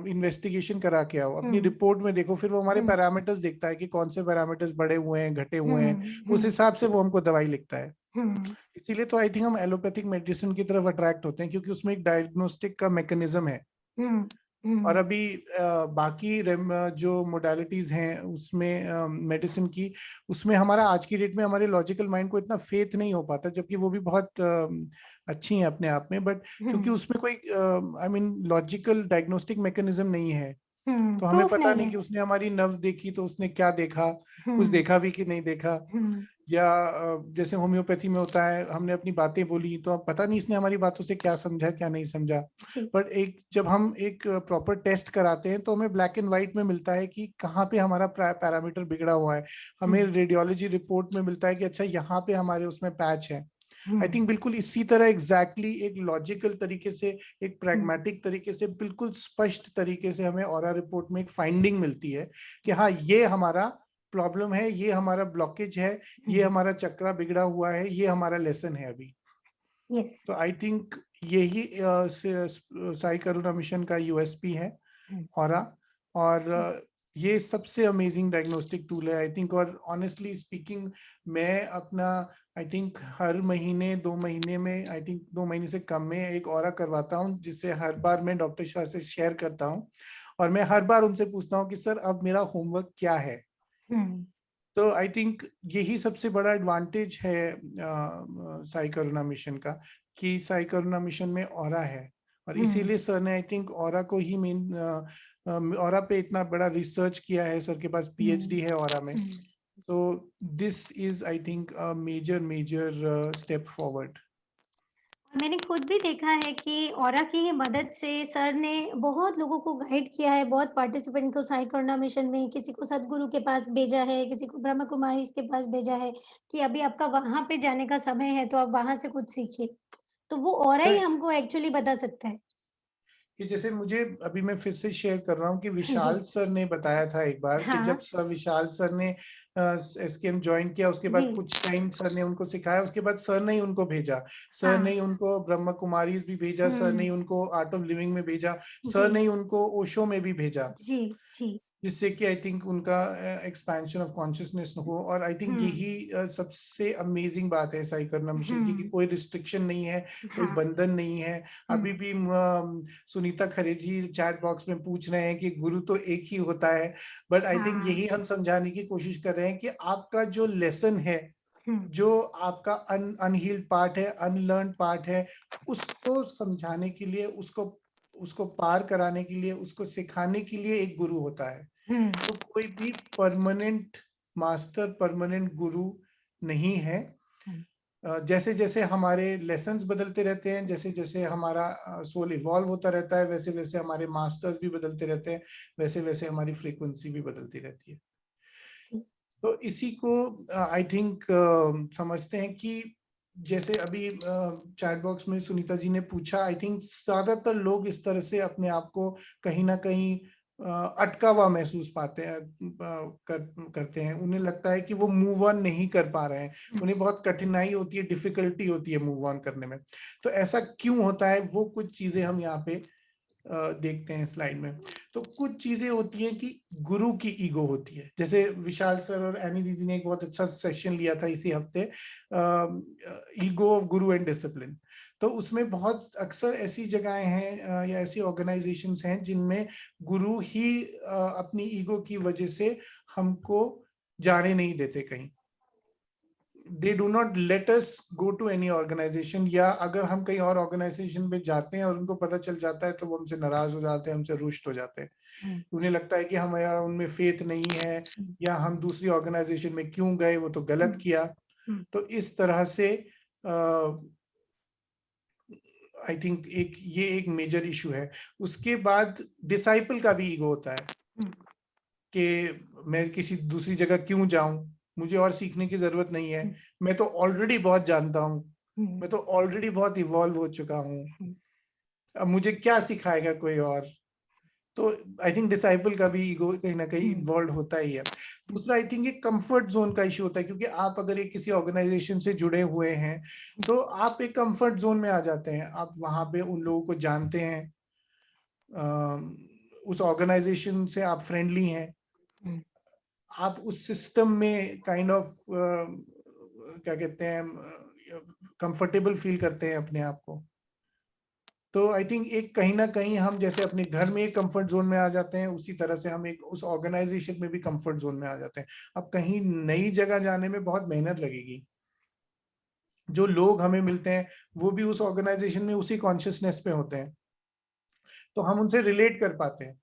इन्वेस्टिगेशन करा के आओ, अपनी हुँ, रिपोर्ट में देखो। फिर वो हमारे हुँ, पैरामीटर्स देखता है कि कौन से पैरामीटर्स बढ़े हुए हैं, घटे हुए हैं, हुँ, उस हुँ, हिसाब से वो हमको दवाई लिखता है। हुँ, इसीलिए तो आई थिंक हम एलोपैथिक मेडिसिन की तरफ अट्रैक्ट होते हैं, क्योंकि उसमें एक डायग्नोस्टिक का मैकेनिज्म है। हुँ, और हुँ, अभी बाकी जो मोडालिटीज हैं उसमें मेडिसिन की, उसमें हमारा आज की डेट में हमारे लॉजिकल माइंड को इतना फेथ नहीं हो पाता, जबकि वो भी बहुत अच्छी हैं अपने आप में। बट क्योंकि हुँ, उसमें कोई I mean logical diagnostic mechanism नहीं है, हुँ, तो हमें प्रूफ पता नहीं नहीं है। कि उसने हमारी नब्ज देखी तो उसने क्या देखा, कुछ हुँ, देखा भी कि नहीं देखा। हुँ, या जैसे होम्योपैथी में होता है, हमने अपनी बातें बोली तो अब पता नहीं इसने हमारी बातों से क्या समझा क्या नहीं समझा। जी। बट एक जब हम एक प्रॉपर टेस्ट कराते हैं तो हमें ब्लैक एंड व्हाइट में मिलता है कि कहाँ पे हमारा पैरामीटर बिगड़ा हुआ है। हुँ, हमें रेडियोलॉजी रिपोर्ट में मिलता है कि अच्छा यहाँ पे हमारे उसमें पैच है। हुँ, आई थिंक बिल्कुल इसी तरह एग्जैक्टली एक लॉजिकल तरीके से, एक हुँ, प्रैग्मेटिक तरीके से, बिल्कुल स्पष्ट तरीके से हमें ऑरा रिपोर्ट में एक फाइंडिंग मिलती है कि हाँ ये हमारा प्रॉब्लम है, ये हमारा ब्लॉकेज है, ये हुँ, हमारा चक्रा बिगड़ा हुआ है, ये हमारा लेसन है अभी। यस। तो आई थिंक यही साई करुणा मिशन का यूएसपी है, हुँ, ऑरा। और हुँ, ये सबसे अमेजिंग डायग्नोस्टिक टूल है आई थिंक। और ऑनेस्टली स्पीकिंग, मैं अपना आई थिंक हर महीने 2 महीने में, आई थिंक 2 महीने से कम में एक ऑरा करवाता हूँ, जिससे हर बार मैं डॉक्टर शाह से शेयर करता हूँ। और मैं हर बार उनसे पूछता हूँ कि सर अब मेरा होमवर्क क्या है। हुँ, तो आई थिंक यही सबसे बड़ा एडवांटेज है साई करुणा मिशन का, कि साई करुणा मिशन में ऑरा है। और हुँ, इसीलिए सर ने आई थिंक ऑरा को ही मेन ऑरा पे इतना बड़ा रिसर्च किया है। सर के पास हुँ, पीएचडी है ऑरा में। हुँ। तो this is I think a major major step forward. मैंने खुद भी देखा है कि ऑरा की ही मदद से सर ने बहुत लोगों को गाइड किया है, बहुत पार्टिसिपेंट को साई करुणा मिशन में, किसी को सद्गुरु के पास भेजा है, किसी को ब्रह्मा कुमारीज़ के पास भेजा है कि अभी आपका वहाँ पे जाने का समय है, तो आप वहाँ से कुछ सीखिए। तो वो ऑरा ही तो हमको एक्चुअली बता सकता है। कि जैसे मुझे अभी मैं फिर से शेयर कर रहा हूँ कि विशाल जी, सर ने बताया था एक बार कि जब हाँ, सर विशाल सर ने एसकेएम ज्वाइन किया, उसके जी, बाद कुछ टाइम सर ने उनको सिखाया, उसके बाद सर ने ही उनको भेजा, सर ने हाँ, ही उनको ब्रह्मा कुमारीज भी भेजा, सर ने हुँ, ही उनको आर्ट ऑफ लिविंग में भेजा, जी, सर ने ही उनको ओशो में भी भेजा, जी, जी, जिससे कि आई थिंक उनका एक्सपेंशन ऑफ कॉन्शियसनेस हो। और आई थिंक हुँ, यही सबसे अमेजिंग बात है साइकिल मिशन की, कि हुँ, कोई रिस्ट्रिक्शन नहीं है, कोई हाँ, बंधन नहीं है। हुँ, अभी भी सुनीता खरे जी चैट बॉक्स में पूछ रहे हैं कि गुरु तो एक ही होता है, बट आई थिंक हाँ, यही हम समझाने की कोशिश कर रहे हैं कि आपका जो लेसन है, हुँ, जो आपका अनहील्ड पार्ट है, अनलर्न पार्ट है, उसको समझाने के लिए, उसको उसको पार कराने के लिए, उसको सिखाने के लिए एक गुरु होता है। हुँ, तो कोई भी परमानेंट मास्टर, परमानेंट गुरु नहीं है। हुँ, जैसे जैसे हमारे लेसन्स बदलते रहते हैं, जैसे जैसे हमारा सोल इवॉल्व होता रहता है, वैसे वैसे हमारे मास्टर्स भी बदलते रहते हैं, वैसे वैसे हमारी फ्रीक्वेंसी भी बदलती रहती है। जी, तो इसी को आई थिंक समझते हैं कि जैसे अभी चैट बॉक्स में सुनीता जी ने पूछा, आई थिंक ज्यादातर लोग इस तरह से अपने आप को कहीं ना कहीं अटका हुआ महसूस पाते हैं, करते हैं। उन्हें लगता है कि वो मूव ऑन नहीं कर पा रहे हैं, हुँ, उन्हें बहुत कठिनाई होती है, डिफिकल्टी होती है मूव ऑन करने में। तो ऐसा क्यों होता है, वो कुछ चीजें हम यहाँ पे देखते हैं स्लाइड में। तो कुछ चीजें होती हैं कि गुरु की ईगो होती है। जैसे विशाल सर और एनी दीदी ने एक बहुत अच्छा सेशन लिया था इसी हफ्ते, ego of Guru and discipline. तो उसमें बहुत अक्सर ऐसी जगहें हैं या ऐसी ऑर्गेनाइजेशंस हैं जिनमें गुरु ही अपनी ईगो की वजह से हमको जाने नहीं देते कहीं। They do not let us go to any organisation, या अगर हम कहीं और ऑर्गेनाइजेशन में जाते हैं और उनको पता चल जाता है तो वो हमसे नाराज हो जाते हैं, हमसे रुष्ट हो जाते हैं। हुँ, उन्हें लगता है कि हमारा उनमें फेथ नहीं है, हुँ, या हम दूसरी ऑर्गेनाइजेशन में क्यों गए, वो तो हुँ, गलत किया। हुँ, तो इस तरह से आई थिंक ये एक मेजर इशू है। उसके बाद डिसाइपल का भी ईगो होता है हुँ, कि मैं किसी दूसरी जगह क्यों जाऊं, मुझे और सीखने की जरूरत नहीं है, हुँ, मैं तो ऑलरेडी बहुत जानता हूं, हुँ, मैं तो ऑलरेडी बहुत इवॉल्व हो चुका हूँ, हुँ, अब मुझे क्या सिखाएगा कोई और। तो आई थिंक डिसाइपल का भी ईगो कहीं ना कहीं हुँ, इन्वॉल्व होता ही है। हुँ, दूसरा आई थिंक एक कंफर्ट जोन का इशू होता है, क्योंकि आप अगर एक किसी ऑर्गेनाइजेशन से जुड़े हुए हैं तो आप एक कंफर्ट जोन में आ जाते हैं, आप वहां पे उन लोगों को जानते हैं, उस ऑर्गेनाइजेशन से आप फ्रेंडली हैं, हुँ, आप उस सिस्टम में काइंड ऑफ क्या कहते हैं, कंफर्टेबल फील करते हैं अपने आप को। तो आई थिंक एक कहीं ना कहीं हम जैसे अपने घर में एक कंफर्ट जोन में आ जाते हैं, उसी तरह से हम एक उस ऑर्गेनाइजेशन में भी कंफर्ट जोन में आ जाते हैं। अब कहीं नई जगह जाने में बहुत मेहनत लगेगी, जो लोग हमें मिलते हैं वो भी उस ऑर्गेनाइजेशन में उसी कॉन्शियसनेस पे होते हैं, तो हम उनसे रिलेट कर पाते हैं।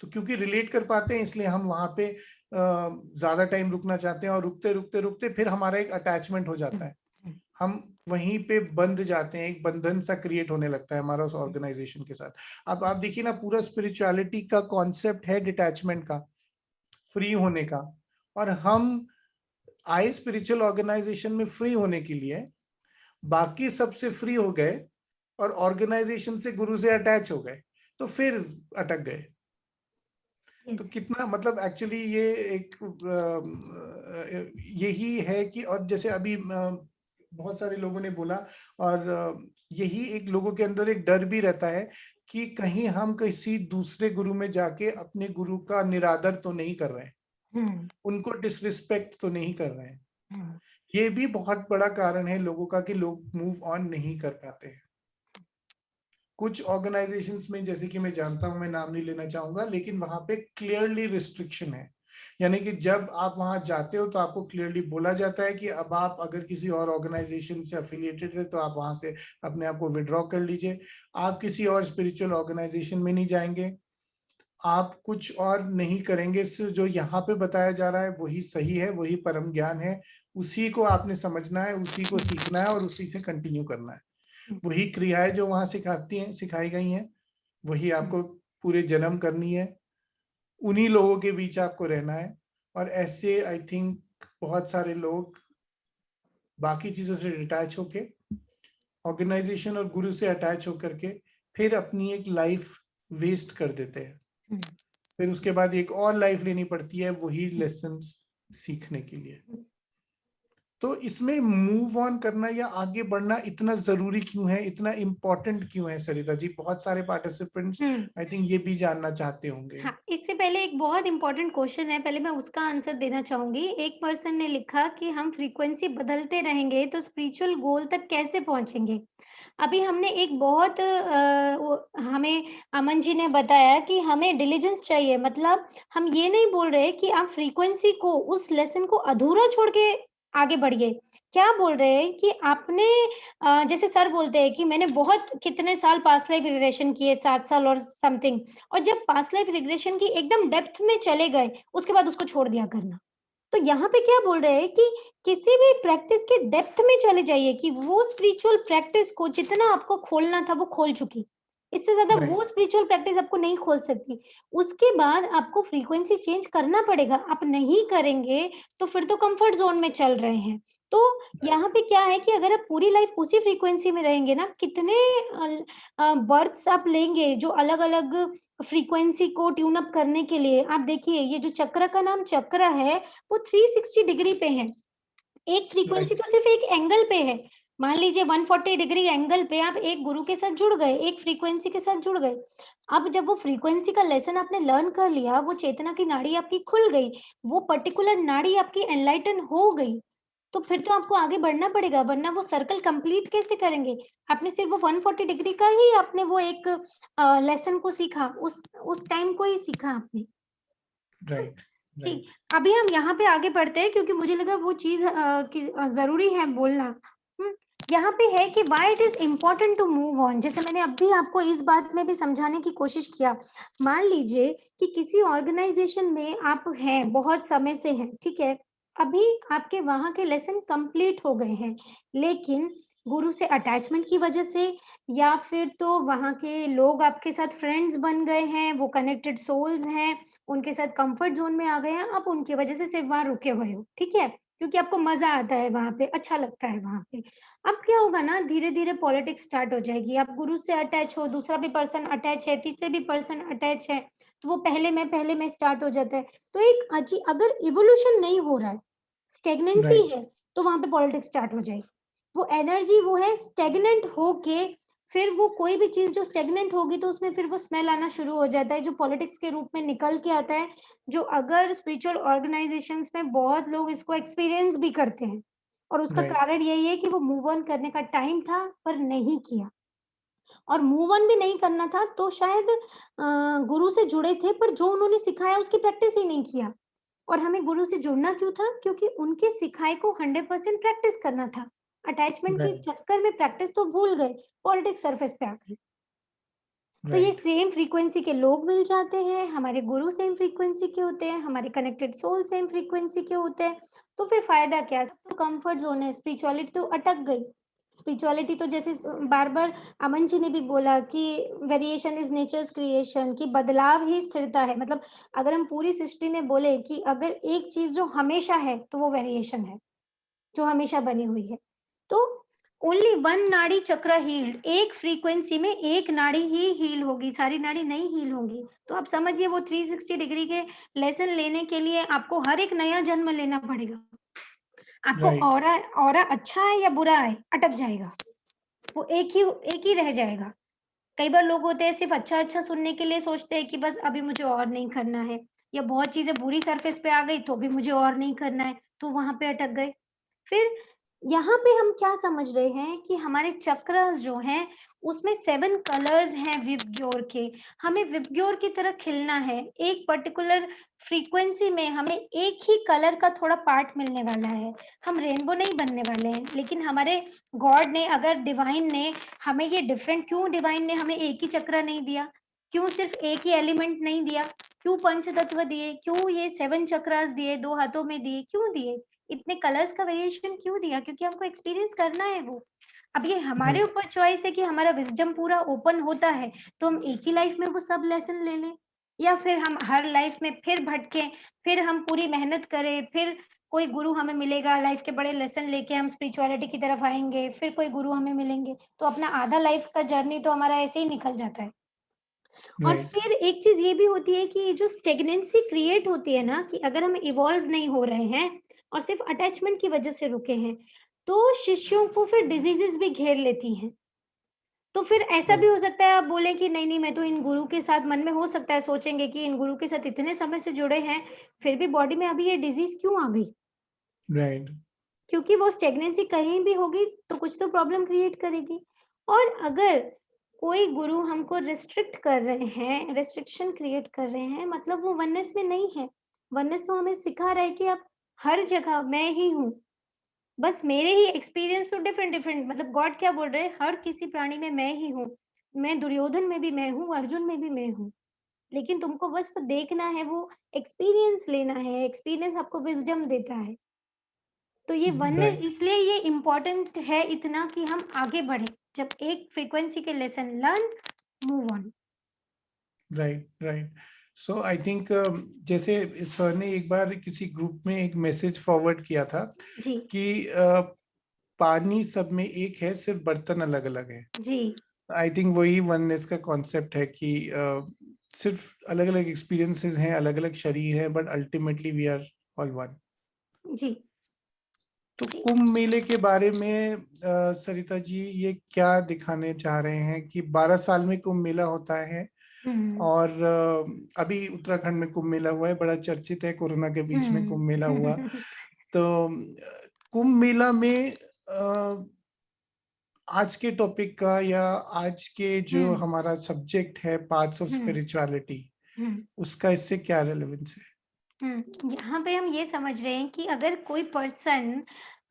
तो क्योंकि रिलेट कर पाते हैं इसलिए हम वहां पे ज्यादा टाइम रुकना चाहते हैं, और रुकते रुकते रुकते फिर हमारा एक अटैचमेंट हो जाता हुँ, है, हम वहीं पे बंध जाते हैं, एक बंधन सा क्रिएट होने लगता है हमारा उस हुँ, ऑर्गेनाइजेशन के साथ। अब आप देखिए ना, पूरा स्पिरिचुअलिटी का कॉन्सेप्ट है डिटैचमेंट का, फ्री होने का। और हम आए स्पिरिचुअल ऑर्गेनाइजेशन में फ्री होने के लिए, बाकी सबसे फ्री हो गए, और ऑर्गेनाइजेशन से, गुरु से अटैच हो गए, तो फिर अटक गए। तो यस, कितना मतलब एक्चुअली ये एक यही है कि, और जैसे अभी बहुत सारे लोगों ने बोला, और यही एक लोगों के अंदर एक डर भी रहता है कि कहीं हम किसी दूसरे गुरु में जाके अपने गुरु का निरादर तो नहीं कर रहे हैं, हुँ, उनको डिसरिस्पेक्ट तो नहीं कर रहे हैं। हुँ, ये भी बहुत बड़ा कारण है लोगों का कि लोग मूव ऑन नहीं कर पाते हैं। कुछ ऑर्गेनाइजेशंस में, जैसे कि मैं जानता हूं, मैं नाम नहीं लेना चाहूंगा, लेकिन वहां पे क्लियरली रिस्ट्रिक्शन है। यानी कि जब आप वहां जाते हो तो आपको क्लियरली बोला जाता है कि अब आप अगर किसी और ऑर्गेनाइजेशन से अफिलिएटेड है तो आप वहां से अपने आप को विड्रॉ कर लीजिए, आप किसी और स्पिरिचुअल ऑर्गेनाइजेशन में नहीं जाएंगे, आप कुछ और नहीं करेंगे, सिर्फ जो यहाँ पे बताया जा रहा है वही सही है, वही परम ज्ञान है, उसी को आपने समझना है, उसी को सीखना है और उसी से कंटिन्यू करना है। हुँ, वही क्रियाएं जो वहां सिखाई गई हैं, वही हुँ, आपको पूरे जन्म करनी है, उन्हीं लोगों के बीच आपको रहना है। और ऐसे आई थिंक बहुत सारे लोग बाकी चीजों से डिटैच होके ऑर्गेनाइजेशन और गुरु से अटैच होकर के फिर अपनी एक लाइफ वेस्ट कर देते हैं, फिर उसके बाद एक और लाइफ लेनी पड़ती है वही लेसन सीखने के लिए। तो इसमें मूव ऑन करना या आगे बढ़ना इतना जरूरी क्यों है, इतना इम्पोर्टेंट क्यों है सरिता जी? बहुत सारे पार्टिसिपेंट्स आई थिंक ये भी जानना चाहते होंगे। हाँ, इससे पहले एक बहुत इंपॉर्टेंट क्वेश्चन है, पहले मैं उसका आंसर देना चाहूंगी। एक पर्सन ने लिखा कि हम फ्रीक्वेंसी बदलते रहेंगे तो स्पिरिचुअल गोल तक कैसे पहुंचेंगे। अभी हमने एक बहुत हमें अमन जी ने बताया कि हमें डिलीजेंस चाहिए, मतलब हम ये नहीं बोल रहे कि आप फ्रीक्वेंसी को, उस लेसन को अधूरा छोड़ के आगे बढ़िए। क्या बोल रहे हैं कि आपने जैसे सर बोलते हैं कि मैंने बहुत कितने साल पास्ट लाइफ रिग्रेशन किए, 7 साल और समथिंग, और जब पास्ट लाइफ रिग्रेशन की एकदम डेप्थ में चले गए, उसके बाद उसको छोड़ दिया करना। तो यहाँ पे क्या बोल रहे हैं कि किसी भी प्रैक्टिस के डेप्थ में चले जाइए कि वो स्पिरिचुअल प्रैक्टिस को जितना आपको खोलना था वो खोल चुकी। इससे ज़्यादा वो स्पिरिचुअल प्रैक्टिस आपको नहीं खोल सकती। उसके बाद आपको फ्रीक्वेंसी चेंज करना पड़ेगा। आप नहीं करेंगे तो फिर तो कम्फर्ट ज़ोन में चल रहे हैं। तो यहाँ पे क्या है कि अगर आप पूरी लाइफ उसी फ्रीक्वेंसी में रहेंगे ना, कितने बर्थ्स आप लेंगे जो अलग-अलग फ्रीक्वेंसी को ट्यून अप करने के लिए। आप देखिए ये जो चक्र का नाम चक्र है, वो 360 डिग्री पे है। एक फ्रीक्वेंसी तो सिर्फ एक एंगल पे है। मान लीजिए 140 डिग्री एंगल पे आप एक गुरु के साथ जुड़ गए, एक फ्रीक्वेंसी के साथ जुड़ गए। अब जब वो फ्रीक्वेंसी का लेसन आपने लर्न कर लिया, वो चेतना की नाड़ी आपकी खुल गई, वो पर्टिकुलर नाड़ी आपकी एनलाइटन हो गई, तो फिर तो आपको आगे बढ़ना पड़ेगा, वरना वो सर्कल कंप्लीट कैसे करेंगे? आपने सिर्फ वो 140 डिग्री का ही आपने वो एक लेसन को सीखा, उस टाइम को ही सीखा आपने। राइट। ठीक, अभी हम यहाँ पे आगे बढ़ते हैं क्योंकि मुझे लगा वो चीज़ ज़रूरी है बोलना। यहाँ पे है कि why it is important to move on. जैसे मैंने अभी आपको इस बात में भी समझाने की कोशिश किया। मान लीजिए कि किसी ऑर्गेनाइजेशन में आप हैं, बहुत समय से हैं, ठीक है? अभी आपके वहाँ के लेसन कंप्लीट हो गए हैं, लेकिन गुरु से अटैचमेंट की वजह से या फिर तो वहाँ के लोग आपके साथ फ्रेंड्स बन गए हैं, वो कनेक्टेड सोल्स हैं, उनके साथ कंफर्ट ज़ोन में आ गए हैं, आप उनकी वजह से सिर्फ वहाँ रुके हुए हो, ठीक है? क्योंकि आपको मज़ा आता है वहाँ पे, अच्छा लगता है वहाँ पे। अब क्या होगा ना, धीरे-धीरे पॉलिटिक्स स्टार्ट हो जाएगी, आप गुरु से अटैच हो, दूसरा भी पर्सन अटैच है, तीसरे भी पर्सन अटैच है, तो वो पहले में स्टार्ट हो जाता है। तो एक अगर इवोल्यूशन नहीं हो रहा है, स्टैग्नेंसी है, तो वहाँ पे पॉलिटिक्स स्टार्ट हो जाएगी। वो एनर्जी वो है स्टैग्नेंट होके, फिर वो कोई भी चीज़ जो स्टैग्नेंट होगी तो उसमें फिर वो स्मेल आना शुरू हो जाता है, जो पॉलिटिक्स के रूप में निकल के आता है, जो अगर स्पिरिचुअल ऑर्गेनाइजेशंस में बहुत लोग इसको एक्सपीरियंस भी करते हैं। और उसका कारण यही है कि वो मूव ऑन करने का टाइम था, पर नहीं किया। और मूव ऑन भी नहीं करना था तो शायद गुरु से जुड़े थे, पर जो उन्होंने सिखाया उसकी प्रैक्टिस ही नहीं किया। और हमें गुरु से जुड़ना क्यों था? क्योंकि उनके सिखाए को 100% प्रैक्टिस करना था। अटैचमेंट के चक्कर में प्रैक्टिस तो भूल गए, पॉलिटिक्स सरफेस पे आ गई। तो ये सेम फ्रीक्वेंसी के लोग मिल जाते हैं, हमारे गुरु सेम फ्रीक्वेंसी के होते हैं, हमारे कनेक्टेड सोल सेम फ्रीक्वेंसी के होते हैं, तो फिर फ़ायदा क्या? तो कम्फर्ट ज़ोन है, स्पिरिचुअलिटी तो अटक गई। स्पिरिचुअलिटी तो जैसे बार-बार अमन जी ने भी बोला कि वेरिएशन इज़ नेचर्स क्रिएशन, कि बदलाव ही स्थिरता है। मतलब अगर हम पूरी सृष्टि में बोले कि अगर एक चीज़ जो हमेशा है, तो वो वेरिएशन है, जो हमेशा बनी हुई है। तो ओनली वन नाड़ी चक्र हील्ड, एक फ्रीक्वेंसी में एक नाड़ी ही हील होगी, सारी नाड़ी नहीं हील होंगी। तो आप समझिए वो 360 डिग्री के लेसन लेने के लिए आपको हर एक नया जन्म लेना पड़ेगा। आपको ऑरा ऑरा अच्छा है या बुरा है, अटक जाएगा। वो एक ही रह जाएगा। कई बार लोग होते हैं सिर्फ़ अच्छा-अच्छा सुनने के लिए सोचते हैं कि बस अभी मुझे और नहीं करना है, या बहुत चीज़ें बुरी सरफेस पे आ गई तो भी मुझे और नहीं करना है, तो वहाँ पे अटक गए। फिर यहाँ पे हम क्या समझ रहे हैं कि हमारे चक्रास जो हैं, उसमें 7 कलर्स हैं विबग्योर के। हमें विबग्योर की तरह खिलना है। एक पर्टिकुलर फ्रीक्वेंसी में हमें एक ही कलर का थोड़ा पार्ट मिलने वाला है। हम रेनबो नहीं बनने वाले हैं, लेकिन हमारे गॉड ने, अगर डिवाइन ने हमें ये डिफरेंट, क्यों डिवाइन ने हमें एक ही चक्र नहीं दिया? क्यों सिर्फ एक ही एलिमेंट नहीं दिया? क्यों पंचतत्व दिए? क्यों ये 7 चक्रास दिए, 2 हाथों में दिए? क्यों दिए? इतने कलर्स का वेरिएशन क्यों दिया? क्योंकि हमको एक्सपीरियंस करना है वो। अब ये हमारे ऊपर चॉइस है कि हमारा विज़डम पूरा ओपन होता है, तो हम एक ही लाइफ में वो सब लेसन ले लें, या फिर हम हर लाइफ में फिर भटकें, फिर हम पूरी मेहनत करें, फिर कोई गुरु हमें मिलेगा, लाइफ के बड़े लेसन लेके हम स्पिरिचुअलिटी की तरफ आएँगे, फिर कोई गुरु हमें मिलेंगे, तो अपना आधा लाइफ का जर्नी तो हमारा ऐसे ही निकल जाता है। और राइट, फिर एक चीज़ ये भी होती है कि जो स्टेगनेंसी क्रिएट होती है ना, कि अगर हम इवॉल्व नहीं हो रहे हैं और सिर्फ अटैचमेंट की वजह से रुके हैं, तो शिष्यों को फिर डिजीजेस भी घेर लेती हैं। तो फिर ऐसा भी राइट, हो सकता है आप बोले कि नहीं, नहीं मैं तो इन गुरु के साथ, मन में हो सकता है सोचेंगे कि इन गुरु के साथ इतने समय से जुड़े हैं, फिर भी बॉडी में अभी ये डिजीज़ क्यों आ गई? राइट, क्योंकि वो स्टेगनेंसी कहीं भी होगी तो कुछ तो प्रॉब्लम क्रिएट करेगी। और अगर कोई गुरु हमको रिस्ट्रिक्ट कर रहे हैं, रिस्ट्रिक्शन क्रिएट कर रहे हैं, मतलब वो वननेस में नहीं है। वननेस तो हमें सिखा रहा है कि आप हर जगह मैं ही हूँ। बस मेरे ही एक्सपीरियंस तो डिफरेंट डिफरेंट, मतलब गॉड क्या बोल रहे हैं, हर किसी प्राणी में मैं ही हूँ। मैं दुर्योधन में भी मैं हूँ, अर्जुन में भी मैं हूँ। लेकिन तुमको बस वो देखना है, वो एक्सपीरियंस लेना है, एक्सपीरियंस आपको विज़डम देता है। तो ये वननेस राइट, इसलिए ये इम्पोर्टेंट है इतना कि हम आगे बढ़ें। जब एक फ्रीक्वेंसी के lesson learn, move on. Right, right. So I think जैसे सर ने एक बार किसी ग्रुप में एक मैसेज फॉरवर्ड किया था जी, कि पानी सब में एक है, सिर्फ बर्तन अलग अलग है। जी, आई थिंक वही वननेस का कॉन्सेप्ट है कि सिर्फ अलग अलग एक्सपीरियंसेस हैं, अलग अलग शरीर हैं, but ultimately we are all one. जी, तो जी। कुंभ मेले के बारे में सरिता जी ये क्या दिखाने चाह रहे हैं कि 12 साल में कुंभ मेला होता है, हुँ, और अभी उत्तराखंड में कुंभ मेला हुआ है, बड़ा चर्चित है, कोरोना के बीच में हुँ। कुंभ मेला हुआ। तो कुंभ मेला में आज के टॉपिक का या आज के जो हुँ, हमारा सब्जेक्ट है पार्ट्स ऑफ हुँ, स्पिरिचुअलिटी, हुँ। उसका इससे क्या रेलेवेंस है? यहाँ पे हम ये समझ रहे हैं कि अगर कोई पर्सन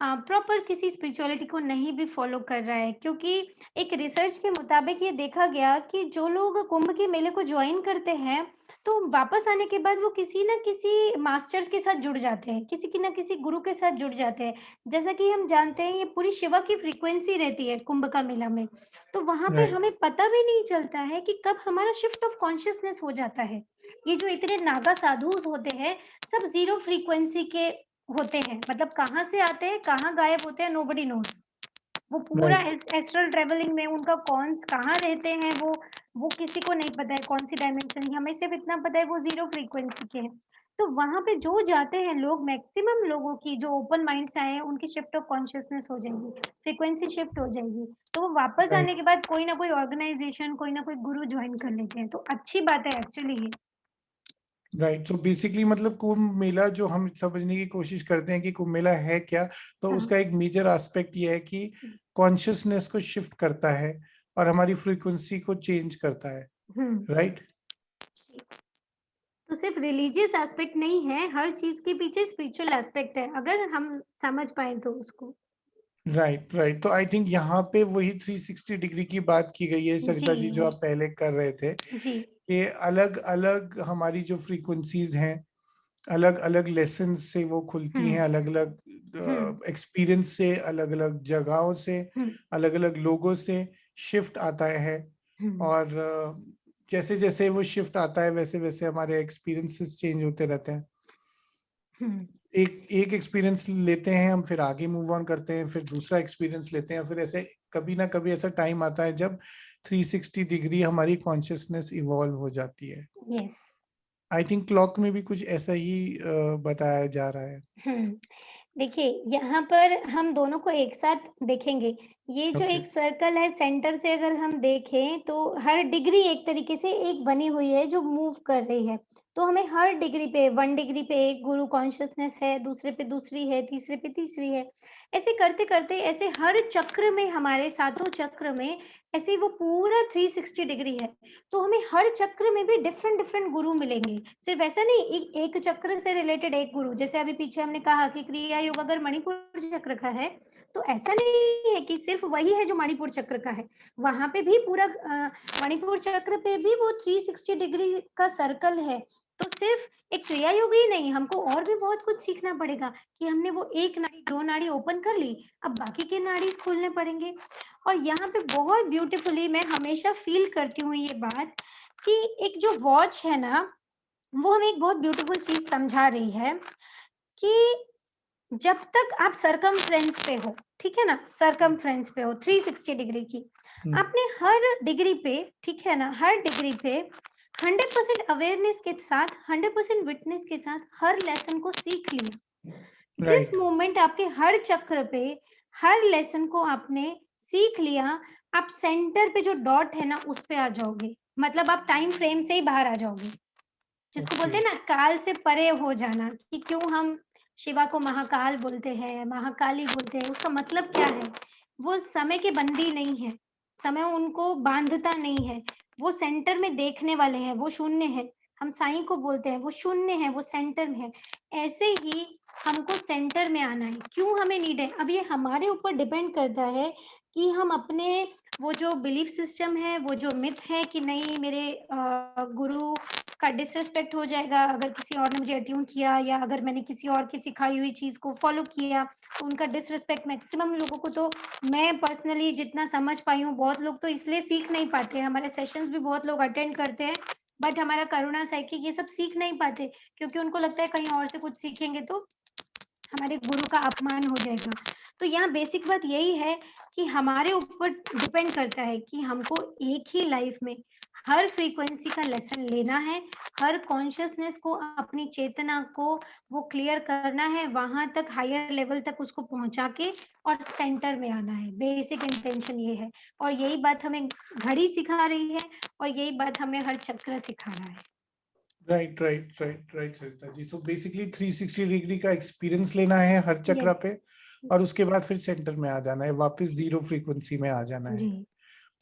प्रॉपर किसी स्पिरिचुअलिटी को नहीं भी फॉलो कर रहा है, क्योंकि एक रिसर्च के मुताबिक ये देखा गया कि जो लोग कुंभ के मेले को ज्वाइन करते हैं, तो वापस आने के बाद वो किसी न किसी मास्टर्स के साथ जुड़ जाते हैं, किसी की न किसी गुरु के साथ जुड़ जाते हैं। जैसा कि हम जानते हैं, ये पूरी शिवा की फ्रीक्वेंसी रहती है कुंभ का मेला में। तो वहाँ पे राइट, हमें पता भी नहीं चलता है कि कब हमारा शिफ्ट ऑफ कॉन्शियसनेस हो जाता है। ये जो इतने नागा साधुस होते हैं, सब ज़ीरो फ्रीक्वेंसी के होते हैं, मतलब कहाँ से आते हैं, कहाँ गायब होते हैं, नोबडी नोज़। वो पूरा राइट, एस्ट्रल ट्रैवलिंग में उनका कौन कहाँ रहते हैं, वो किसी को नहीं पता है, कौन-सी डायमेंशन, हमें सिर्फ़ इतना पता है वो ज़ीरो फ्रीक्वेंसी के हैं। तो वहाँ पे जो जाते हैं लोग, मैक्सिमम लोगों की जो ओपन माइंड से आए हैं, उनकी शिफ्ट ऑफ कॉन्शियसनेस हो जाएगी, फ्रीक्वेंसी शिफ्ट हो जाएगी। तो वो वापस राइट, आने के बाद कोई ना कोई ऑर्गनाइज़ेशन, कोई ना कोई गुरु जॉइन कर लेते हैं, तो अच्छी बात है एक्चुअली ये। राइट। सो बेसिकली मतलब कुंभ मेला जो हम समझने की कोशिश करते हैं कि कुंभ मेला है क्या, तो हाँ। उसका एक मेजर एस्पेक्ट ये है कि कॉन्शियसनेस को शिफ्ट करता है और हमारी फ्रीक्वेंसी को चेंज करता है। हुँ। राइट, तो सिर्फ रिलीजियस एस्पेक्ट नहीं है, हर चीज़ के पीछे स्पिरिचुअल एस्पेक्ट है, अगर हम समझ पाएँ तो उसको। Right, right. तो आई थिंक यहाँ पे वही 360 डिग्री की बात की गई है जी, सरिता जी, जो आप पहले कर रहे थे। जी। ये अलग अलग हमारी जो फ्रीक्वेंसीज हैं, अलग अलग लेसन से वो खुलती हैं, हुँ, अलग हुँ, अलग एक्सपीरियंस से, अलग अलग जगहों से, हुँ, अलग अलग लोगों से शिफ्ट आता है। हुँ, और जैसे जैसे वो शिफ्ट आता है वैसे वैसे हमारे एक्सपीरियंसेस चेंज होते रहते हैं। हुँ। एक एक एक्सपीरियंस लेते हैं हम, फिर आगे मूव ऑन करते हैं, फिर दूसरा एक्सपीरियंस लेते हैं, फिर ऐसे कभी ना कभी ऐसा टाइम आता है जब 360 डिग्री हमारी कॉन्शियसनेस इवॉल्व हो जाती है। यस। आई थिंक क्लॉक में भी कुछ ऐसा ही बताया जा रहा है। हुँ। देखिए, यहाँ पर हम दोनों को एक साथ देखेंगे। ये जो ओके, एक सर्कल है, सेंटर से अगर हम देखें, तो हर डिग्री एक तरीके से एक बनी हुई है जो मूव कर रही है। तो हमें हर डिग्री पे, 1 डिग्री पे एक गुरु कॉन्शसनेस है, दूसरे पे दूसरी है, तीसरे पे तीसरी है। ऐसे करते-करते ऐसे हर चक्र में, हमारे सातों चक्र में ऐसे वो पूरा 360 डिग्री है। तो हमें हर चक्र में भी डिफरेंट डिफरेंट गुरु मिलेंगे। सिर्फ ऐसा नहीं, एक चक्र से रिलेटेड एक गुरु, जैसे अभी पीछे हमने कहा कि क्रिया योग अगर मणिपुर चक्र का है, तो ऐसा नहीं है कि सिर्फ वही है जो मणिपुर चक्र का है। वहां पे भी पूरा मणिपुर चक्र पे भी वो 360 डिग्री का सर्कल है। तो सिर्फ एक क्रिया योग ही नहीं, हमको और भी बहुत कुछ सीखना पड़ेगा कि हमने वो एक नाड़ी, दो नाड़ी ओपन कर ली, अब बाकी के नाड़ी खोलने पड़ेंगे। और यहाँ पे बहुत ब्यूटीफुली मैं हमेशा फील करती हूँ ये बात, कि एक जो वॉच है ना, वो हमें एक बहुत ब्यूटीफुल चीज़ समझा रही है कि जब तक आप सरकमफ्रेंस पे हो, ठीक है ना, सरकमफ्रेंस पे हो 360 डिग्री की, आपने हर डिग्री पे, ठीक है ना, हर डिग्री पे 100% अवेयरनेस के साथ, 100% विटनेस के साथ हर लेसन को सीख लिया। जिस राइट मोमेंट आपके हर चक्र पे हर लेसन को आपने सीख लिया, आप सेंटर पे जो डॉट है ना उस पे आ जाओगे, मतलब आप टाइम फ्रेम से ही बाहर आ जाओगे, जिसको बोलते हैं ना काल से परे हो जाना। कि क्यों हम शिवा को महाकाल बोलते हैं, महाकाली बोलते हैं, उसका मतलब क्या है? वो समय के बंदी नहीं है, समय उनको बांधता नहीं है, वो सेंटर में देखने वाले हैं, वो शून्य है। हम साईं को बोलते हैं वो शून्य है, वो सेंटर में है। ऐसे ही हमको सेंटर में आना है। क्यों हमें नीड है? अब ये हमारे ऊपर डिपेंड करता है कि हम अपने वो जो बिलीफ सिस्टम है, वो जो मिथ है कि नहीं मेरे गुरु का डिसरिस्पेक्ट हो जाएगा अगर किसी और ने मुझे अट्यून किया, या अगर मैंने किसी और की सिखाई हुई चीज को फॉलो किया तो उनका डिसरिस्पेक्ट। मैक्सिमम लोगों को तो, मैं पर्सनली जितना समझ पाई हूँ, बहुत लोग तो इसलिए सीख नहीं पाते। हमारे सेशंस भी बहुत लोग अटेंड करते हैं, बट हमारा करुणा साइकिक ये सब सीख नहीं पाते, क्योंकि उनको लगता है कहीं और से कुछ सीखेंगे तो हमारे गुरु का अपमान हो जाएगा। तो यहाँ बेसिक बात यही है कि हमारे ऊपर डिपेंड करता है कि हमको एक ही लाइफ में हर फ्रीक्वेंसी का लेसन लेना है, हर कॉन्शियसनेस को, अपनी चेतना को वो क्लियर करना है, वहां तक हायर लेवल तक उसको पहुंचा के और सेंटर में आना है। बेसिक इंटेंशन ये है, और यही बात हमें घड़ी सिखा रही है, और यही बात हमें हर चक्र सिखा रहा है। Right Sarita ji. So basically 360 degree का एक्सपीरियंस लेना है हर चक्रा यस पे, और उसके बाद फिर सेंटर में आ जाना है, वापस जीरो फ्रीक्वेंसी में आ जाना है। जी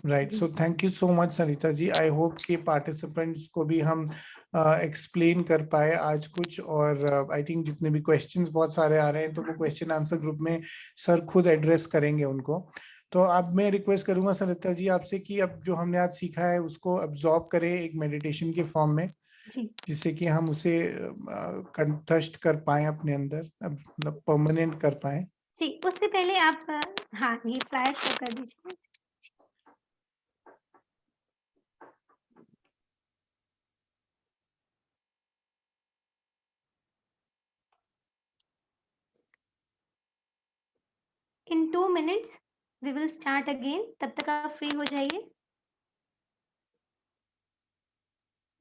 राइट, जी so thank you so much Sarita ji. I hope कि पार्टिसिपेंट्स को भी हम एक्सप्लेन कर पाए आज कुछ, और आई थिंक जितने भी क्वेश्चंस बहुत सारे आ रहे हैं तो वो क्वेश्चन आंसर ग्रुप में सर खुद एड्रेस करेंगे उनको। तो अब मैं रिक्वेस्ट करूंगा सरिता जी आपसे कि अब जो हमने आज सीखा है उसको अब्जॉर्ब करें एक मेडिटेशन के फॉर्म में, जी जिससे कि हम उसे कंठस्थ कर पाए अपने अंदर, मतलब परमानेंट कर पाए। जी। उससे पहले आप हाँ, ये फ्लैश शो कर दीजिए। In 2 minutes we will start again, तब तक आप फ्री हो जाइए।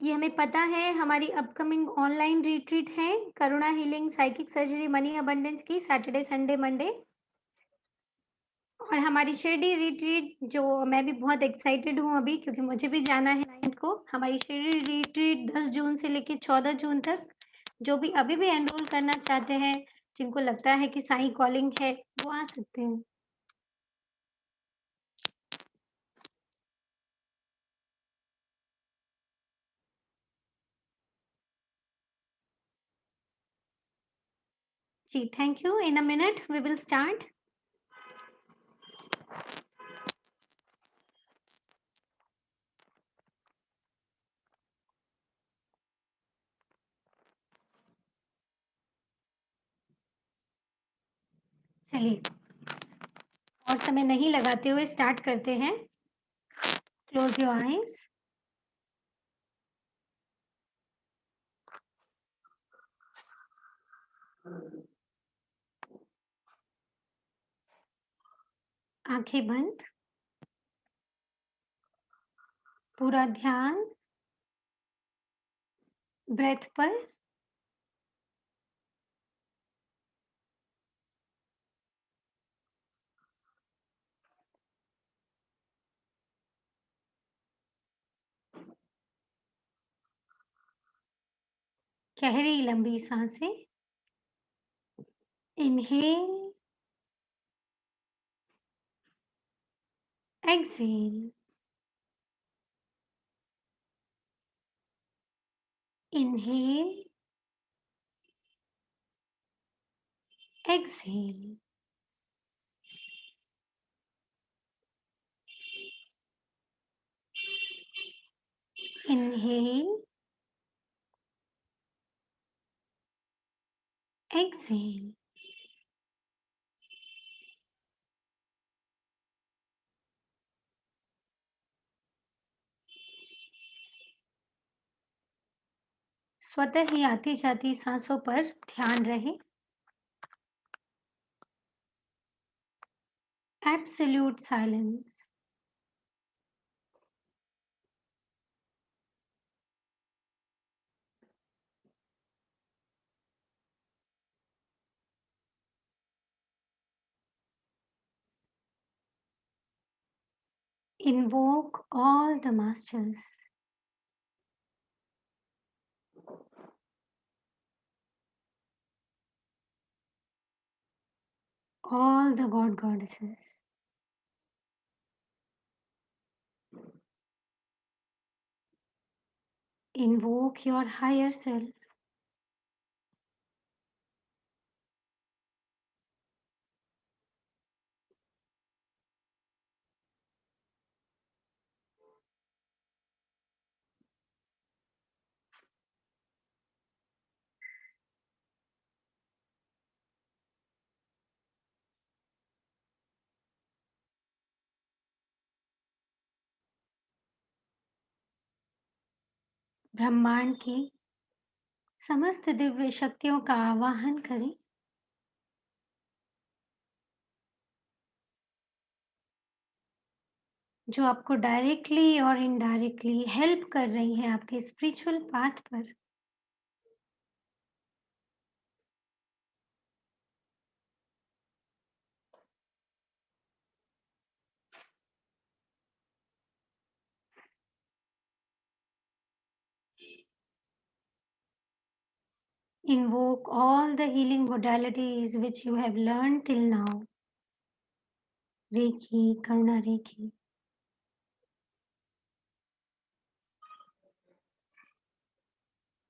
ये हमें पता है हमारी अपकमिंग ऑनलाइन रिट्रीट है Karuna healing psychic surgery money abundance की, सैटरडे संडे मंडे। और हमारी शिरडी रिट्रीट, जो मैं भी बहुत एक्साइटेड हूँ अभी, क्योंकि मुझे भी जाना है 9th को। हमारी शिरडी रिट्रीट 10 जून से लेकर 14 जून तक। जो भी अभी भी एनरोल करना चाहते हैं, जिनको लगता है कि साईं कॉलिंग है, वो आ सकते हैं। जी, thank you. In a minute we will start. चलिए, और समय नहीं लगाते हुए स्टार्ट करते हैं। Close your eyes. आंखें बंद, पूरा ध्यान ब्रेथ पर। गहरी लंबी सांसें। Inhale, exhale, inhale, exhale, inhale, exhale. स्वतः ही आती जाती सांसों पर ध्यान रहे। Absolute silence. Invoke all the masters. All the god goddesses. Invoke your higher self. ब्रह्मांड की समस्त दिव्य शक्तियों का आवाहन करें, जो आपको डायरेक्टली और इनडायरेक्टली हेल्प कर रही है आपके स्पिरिचुअल पाथ पर। Invoke all the healing modalities which you have learned till now. Reiki, Karuna Reiki.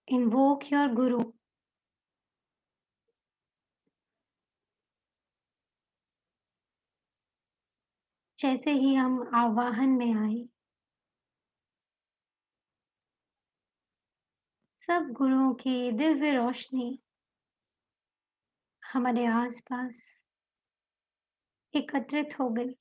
Invoke your Guru. जैसे ही हम आवाहन में आए, सब गुरुओं की दिव्य रोशनी हमारे आसपास एकत्रित हो गई।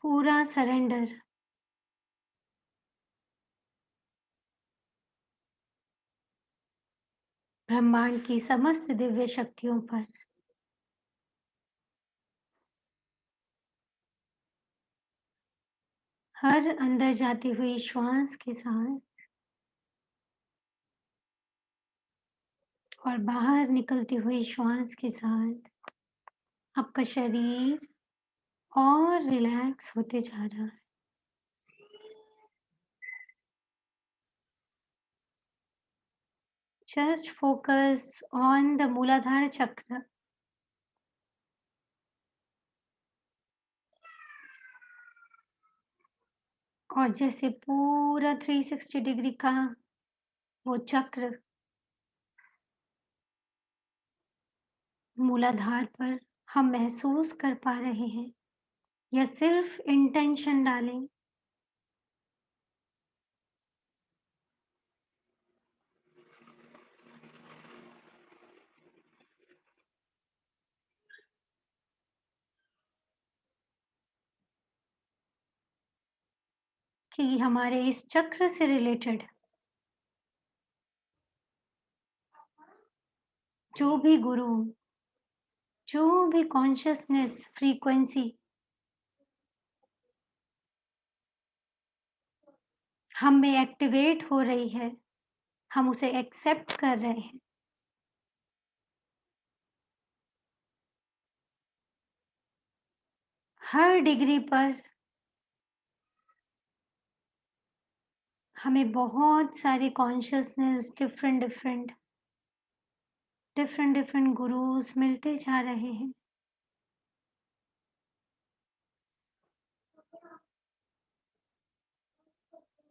पूरा सरेंडर। ब्रह्मांड की समस्त दिव्य शक्तियों पर। हर अंदर जाती हुई श्वास के साथ और बाहर निकलती हुई श्वास के साथ आपका शरीर और रिलैक्स होते जा रहा है। Just focus on the Muladhara Chakra. और जैसे पूरा 360 डिग्री का वो चक्र मूलाधार पर हम महसूस कर पा रहे हैं, या सिर्फ इंटेंशन डालें कि हमारे इस चक्र से रिलेटेड जो भी गुरु, जो भी कॉन्शियसनेस फ्रीक्वेंसी हम में एक्टिवेट हो रही है, हम उसे एक्सेप्ट कर रहे हैं। हर डिग्री पर हमें बहुत सारी कॉन्शियसनेस डिफरेंट गुरुज मिलते जा रहे हैं।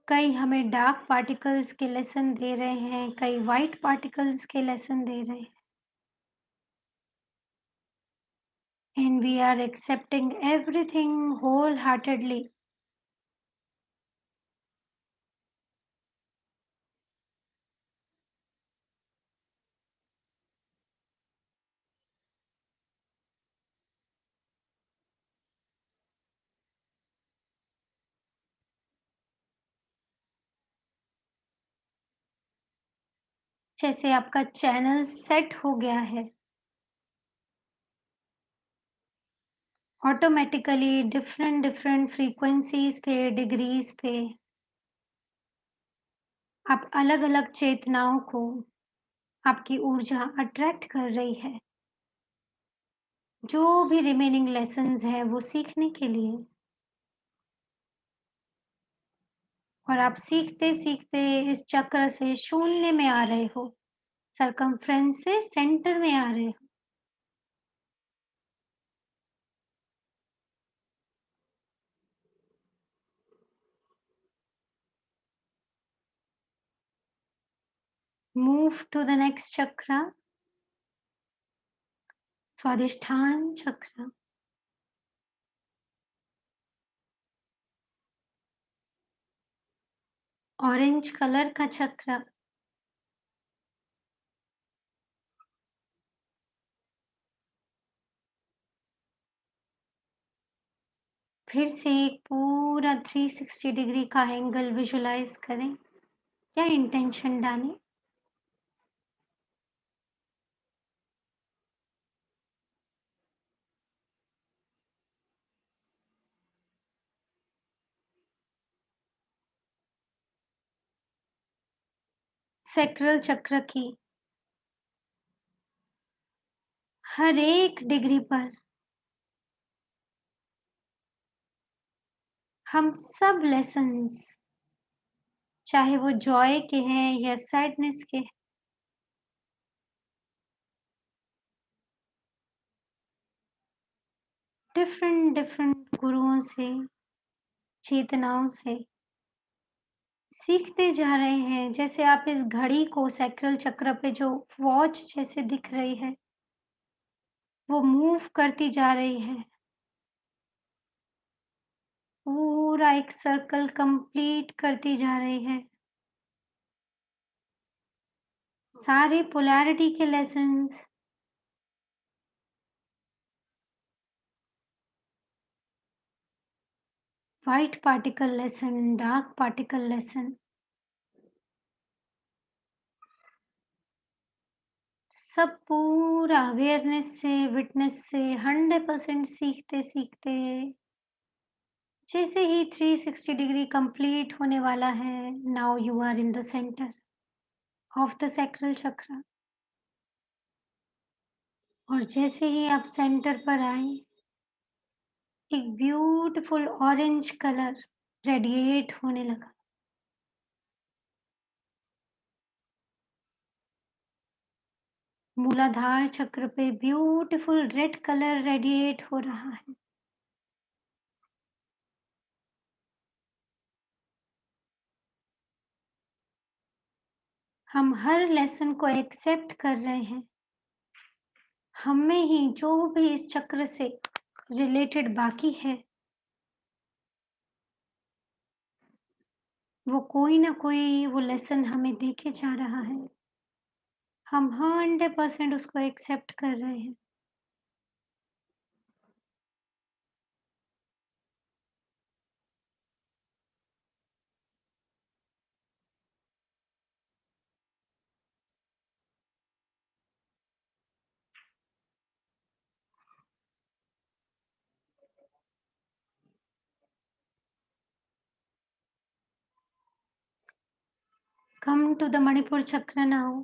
कई हमें डार्क पार्टिकल्स के लेसन दे रहे हैं, कई वाइट पार्टिकल्स के लेसन दे रहे हैं। And we are accepting everything wholeheartedly. जैसे आपका चैनल सेट हो गया है, ऑटोमेटिकली डिफरेंट डिफरेंट फ्रीक्वेंसीज पे, डिग्रीज पे आप अलग-अलग चेतनाओं को आपकी ऊर्जा अट्रैक्ट कर रही है, जो भी रिमेनिंग लेसन्स हैं वो सीखने के लिए। और आप सीखते-सीखते इस चक्र से शून्य में आ रहे हो, सरकमफ्रेंस से सेंटर में आ रहे हो। मूव टू द नेक्स्ट चक्र, स्वादिष्ठान चक्र। ऑरेंज कलर का चक्र। फिर से एक पूरा 360 डिग्री का एंगल विजुलाइज करें या इंटेंशन डालें। सैक्रल चक्र की हर एक डिग्री पर हम सब लेसन्स, चाहे वो जॉय के हैं या सैडनेस के, डिफरेंट डिफरेंट गुरुओं से, चेतनाओं से सीखते जा रहे हैं। जैसे आप इस घड़ी को सैक्रल चक्र पे जो वॉच जैसे दिख रही है, वो मूव करती जा रही है, पूरा एक सर्कल कंप्लीट करती जा रही है। सारे पोलैरिटी के lessons, white particle lesson, dark particle lesson, सब पूरा अवेयरनेस से, विटनेस से 100% सीखते सीखते जैसे ही 360 डिग्री कंप्लीट होने वाला है, now you are in the centre of the sacral chakra. और जैसे ही आप सेंटर पर आए, एक ब्यूटीफुल ऑरेंज कलर रेडिएट होने लगा। मूलाधार चक्र पे ब्यूटीफुल रेड कलर रेडिएट हो रहा है। हम हर लेसन को एक्सेप्ट कर रहे हैं। हम में ही जो भी इस चक्र से रिलेटेड बाकी है, वो कोई ना कोई वो लेसन हमें देके जा रहा है। हम 100% उसको एक्सेप्ट कर रहे हैं। कम टू द मणिपुर चक्र नाउ।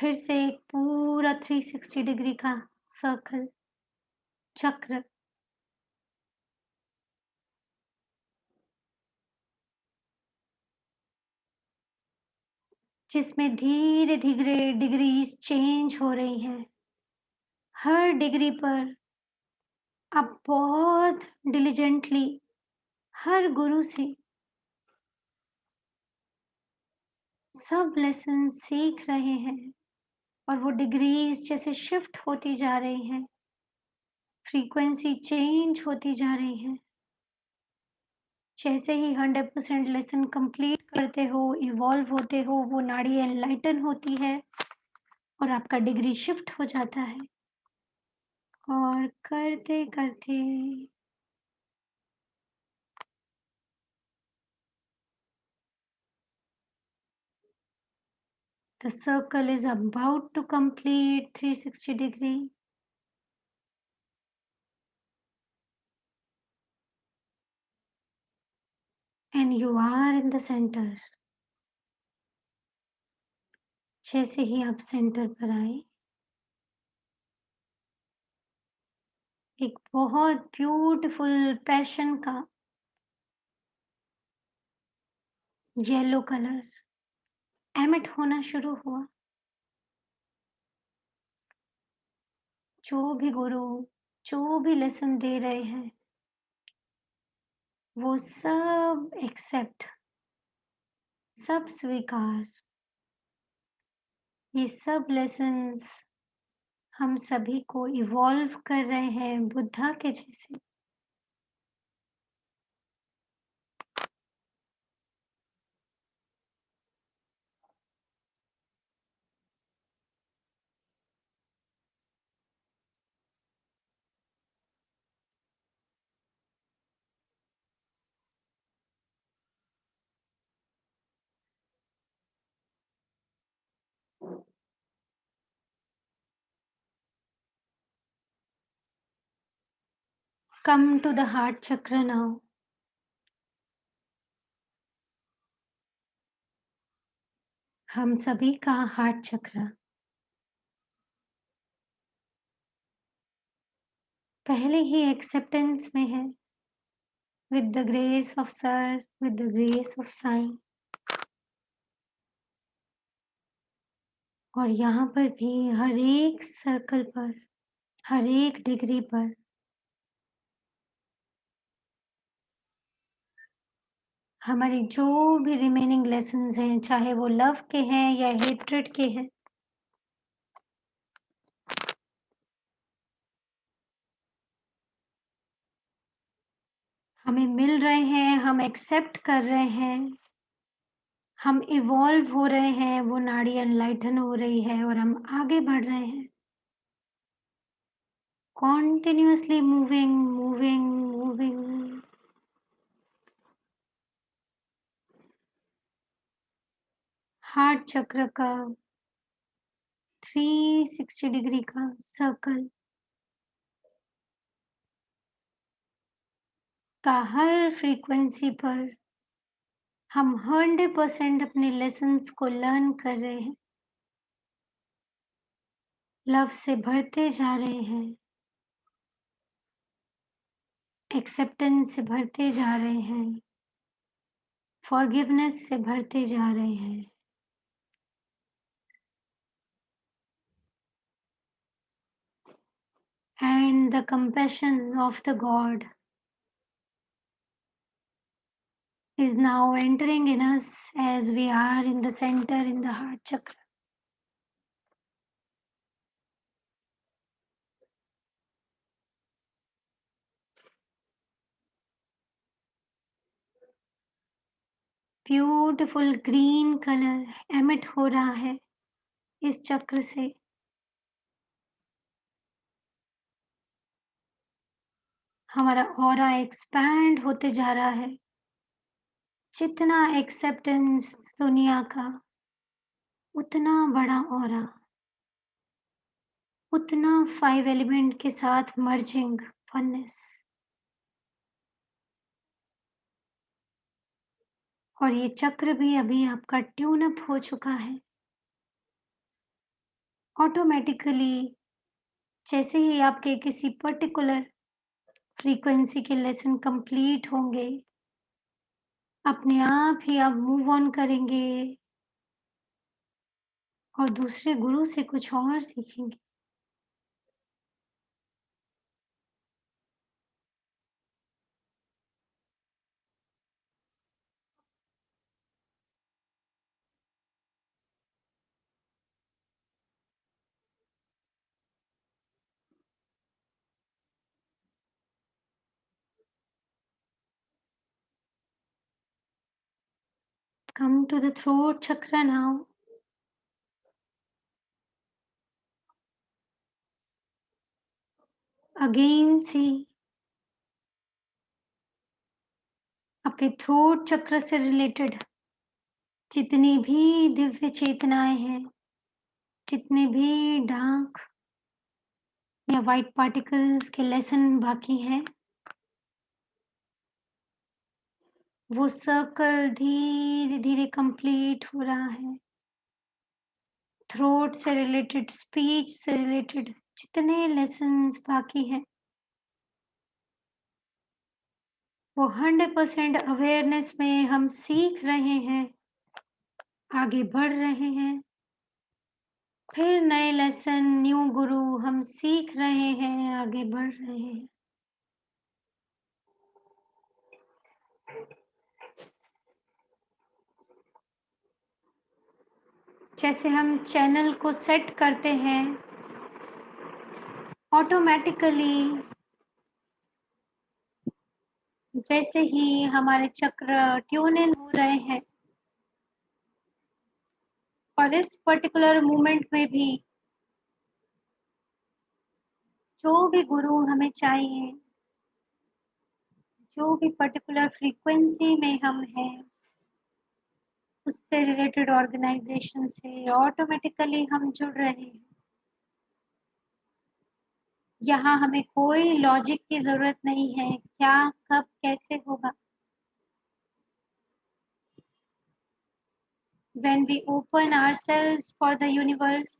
फिर से एक पूरा 360 डिग्री का सर्कल, चक्र, जिसमें धीरे धीरे डिग्रीज चेंज हो रही हैं। हर डिग्री पर आप बहुत डिलिजेंटली हर गुरु से सब लेसन सीख रहे हैं। और वो डिग्रीज जैसे शिफ्ट होती जा रही हैं, फ्रीक्वेंसी चेंज होती जा रही है। जैसे ही 100% लेसन कंप्लीट करते हो, इवॉल्व होते हो, वो नाड़ी एनलाइटन होती है और आपका डिग्री शिफ्ट हो जाता है। और करते करते The circle is about to complete 360 degree. And you are in the center. जैसे ही आप सेंटर पर आए, एक बहुत ब्यूटीफुल पैशन का येलो कलर एमिट होना शुरू हुआ। जो भी गुरु, जो भी लेसन दे रहे हैं, वो सब एक्सेप्ट, सब स्वीकार। ये सब लेसन्स हम सभी को इवॉल्व कर रहे हैं बुद्धा के जैसे। Come to the heart chakra now. हम सभी का हार्ट चक्र पहले ही एक्सेप्टेंस में है, with the grace of Sir, with the grace of Sai। और यहाँ पर भी हर एक सर्कल पर, हर एक डिग्री पर हमारी जो भी रिमेनिंग लेसन्स हैं, चाहे वो लव के हैं या हेट्रेड के हैं, हमें मिल रहे हैं, हम एक्सेप्ट कर रहे हैं, हम इवॉल्व हो रहे हैं, वो नाड़ी एनलाइटन हो रही है और हम आगे बढ़ रहे हैं। Continuously moving, moving, moving। Heart चक्र का 360 डिग्री का सर्कल का हर फ्रीक्वेंसी पर हम 100% अपने लेसन्स को लर्न कर रहे हैं, लव से भरते जा रहे हैं, एक्सेप्टेंस से भरते जा रहे हैं, फॉरगिवनेस से भरते जा रहे हैं। And the compassion of the God is now entering in us as we are in the center in the heart chakra। Beautiful green colour emit हो रहा है इस चक्र से। हमारा ऑरा एक्सपैंड होते जा रहा है। जितना एक्सेप्टेंस दुनिया का, उतना बड़ा ऑरा, उतना 5 एलिमेंट के साथ मर्जिंग वननेस। और ये चक्र भी अभी आपका ट्यून अप हो चुका है। ऑटोमेटिकली जैसे ही आपके किसी पर्टिकुलर फ्रीक्वेंसी के लेसन कंप्लीट होंगे, अपने आप ही आप मूव ऑन करेंगे और दूसरे गुरु से कुछ और सीखेंगे। Come to the throat chakra now। Again see आपके थ्रोट चक्र से रिलेटेड जितनी भी दिव्य चेतनाएं हैं, जितने भी डार्क या व्हाइट पार्टिकल्स के लेसन बाकी हैं, वो सर्कल धीरे धीरे कंप्लीट हो रहा है। थ्रोट से रिलेटेड, स्पीच से रिलेटेड जितने लेसन्स बाकी हैं, वो 100% अवेयरनेस में हम सीख रहे हैं, आगे बढ़ रहे हैं। फिर नए लेसन, न्यू गुरु हम सीख रहे हैं, आगे बढ़ रहे हैं। जैसे हम चैनल को सेट करते हैं, ऑटोमेटिकली वैसे ही हमारे चक्र ट्यून इन हो रहे हैं। और इस पर्टिकुलर मोमेंट में भी जो भी गुरु हमें चाहिए, जो भी पर्टिकुलर फ्रीक्वेंसी में हम हैं, उससे रिलेटेड ऑर्गेनाइजेशन से ऑटोमेटिकली हम जुड़ रहे हैं। यहाँ हमें कोई लॉजिक की जरूरत नहीं है, क्या कब कैसे होगा। When we open ourselves for the universe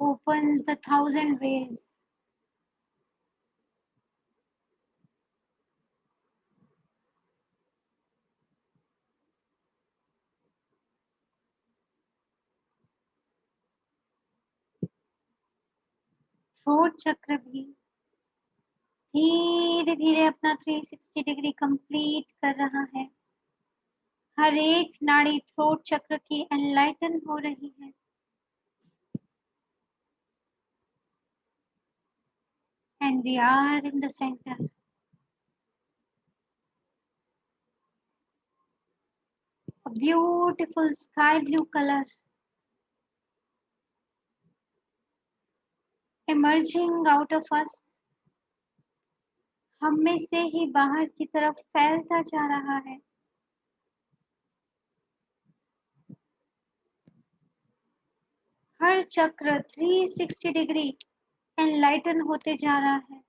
opens the 1,000 ways. Throat चक्र भी धीरे धीरे अपना 360 डिग्री कंप्लीट कर रहा है। हर एक नाड़ी थ्रोट चक्र की एनलाइटन हो रही है। And we are in the center. A beautiful sky blue color emerging out of us. हम में से ही बाहर की तरफ फैलता जा रहा है। हर चक्र 360 डिग्री एनलाइटन होते जा रहा है।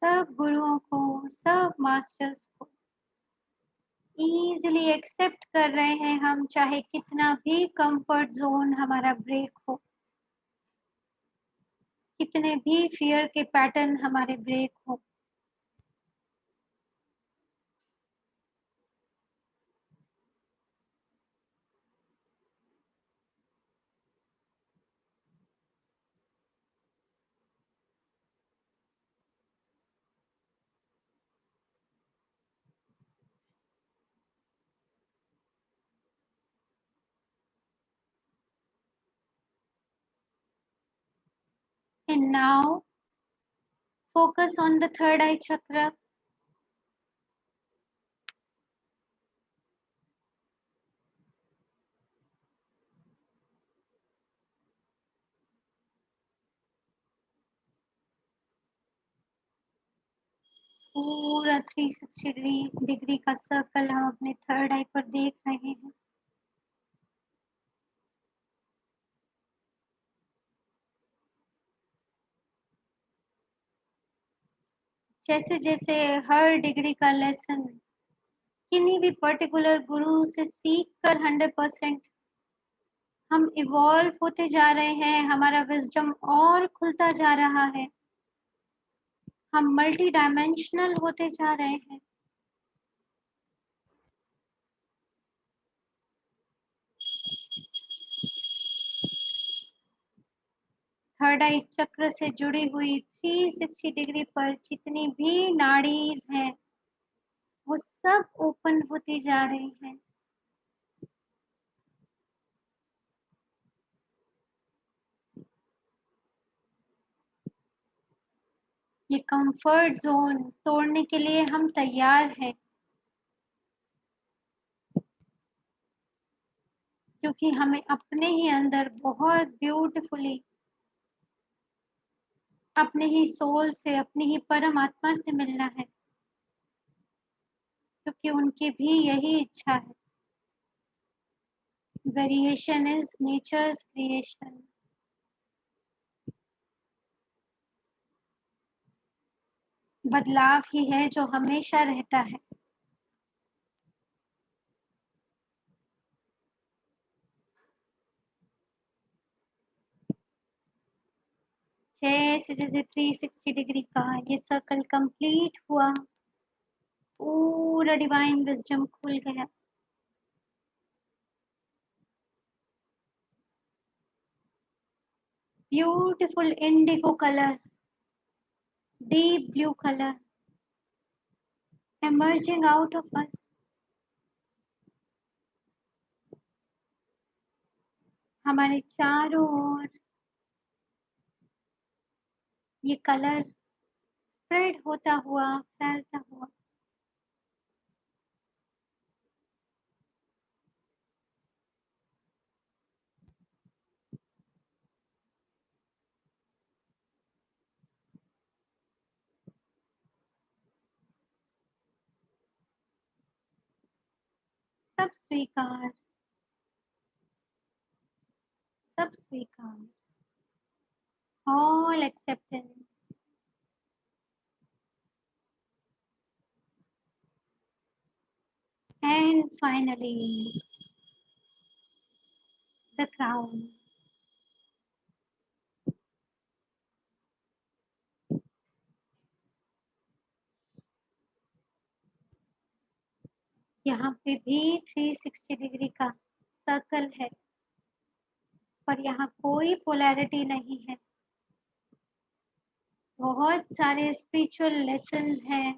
सब गुरुओं को, सब मास्टर्स को इजीली एक्सेप्ट कर रहे हैं हम, चाहे कितना भी कंफर्ट जोन हमारा ब्रेक हो, कितने भी फियर के पैटर्न हमारे ब्रेक हो। And now focus on the third eye chakra. पूरा 360 डिग्री का सर्कल हम अपने थर्ड आई पर देख रहे हैं। जैसे जैसे हर डिग्री का लेसन किन्हीं भी पर्टिकुलर गुरु से सीख कर 100% हम इवॉल्व होते जा रहे हैं, हमारा विजडम और खुलता जा रहा है, हम मल्टी डायमेंशनल होते जा रहे हैं। थर्ड आई चक्र से जुड़ी हुई 360 डिग्री पर जितनी भी नाड़ीज हैं, वो सब ओपन होती जा रही हैं। ये कंफर्ट जोन तोड़ने के लिए हम तैयार हैं, क्योंकि हमें अपने ही अंदर बहुत ब्यूटीफुली अपने ही सोल से, अपनी ही परम आत्मा से मिलना है, क्योंकि उनकी भी यही इच्छा है। Variation is nature's creation. बदलाव ही है जो हमेशा रहता है। जैसे जैसे 360 डिग्री का ये सर्कल कंप्लीट हुआ, पूरा डिवाइन विजडम खुल गया। Beautiful Indigo colour, deep blue colour emerging out of us. हमारे चारों ओर ये कलर स्प्रेड होता हुआ, फैलता हुआ। सब स्वीकार, सब स्वीकार। All acceptance. And finally the crown. यहाँ पे भी 360 डिग्री का सर्कल है, पर यहाँ कोई पोलैरिटी नहीं है। बहुत सारे स्पिरिचुअल लेसन्स हैं,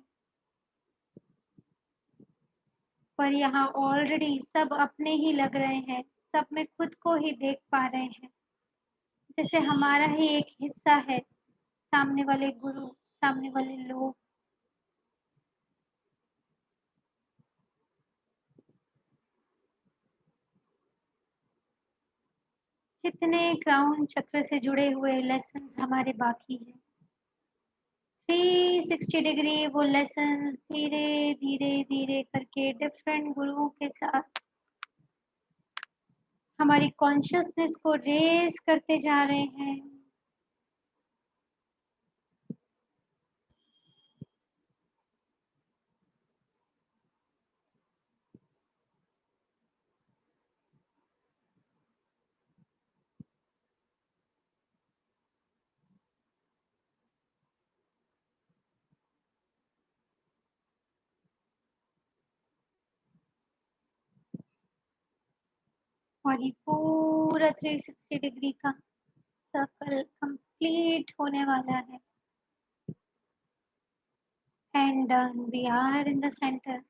पर यहाँ ऑलरेडी सब अपने ही लग रहे हैं, सब में खुद को ही देख पा रहे हैं, जैसे हमारा ही एक हिस्सा है। सामने वाले गुरु, सामने वाले लोग। जितने क्राउन चक्र से जुड़े हुए लेसन्स हमारे बाकी हैं, 360 डिग्री वो लेसन्स धीरे धीरे धीरे करके डिफरेंट गुरुओं के साथ हमारी कॉन्शियसनेस को रेज करते जा रहे हैं। और ये पूरा 360 डिग्री का सर्कल कंप्लीट होने वाला है। And done. We are in the center.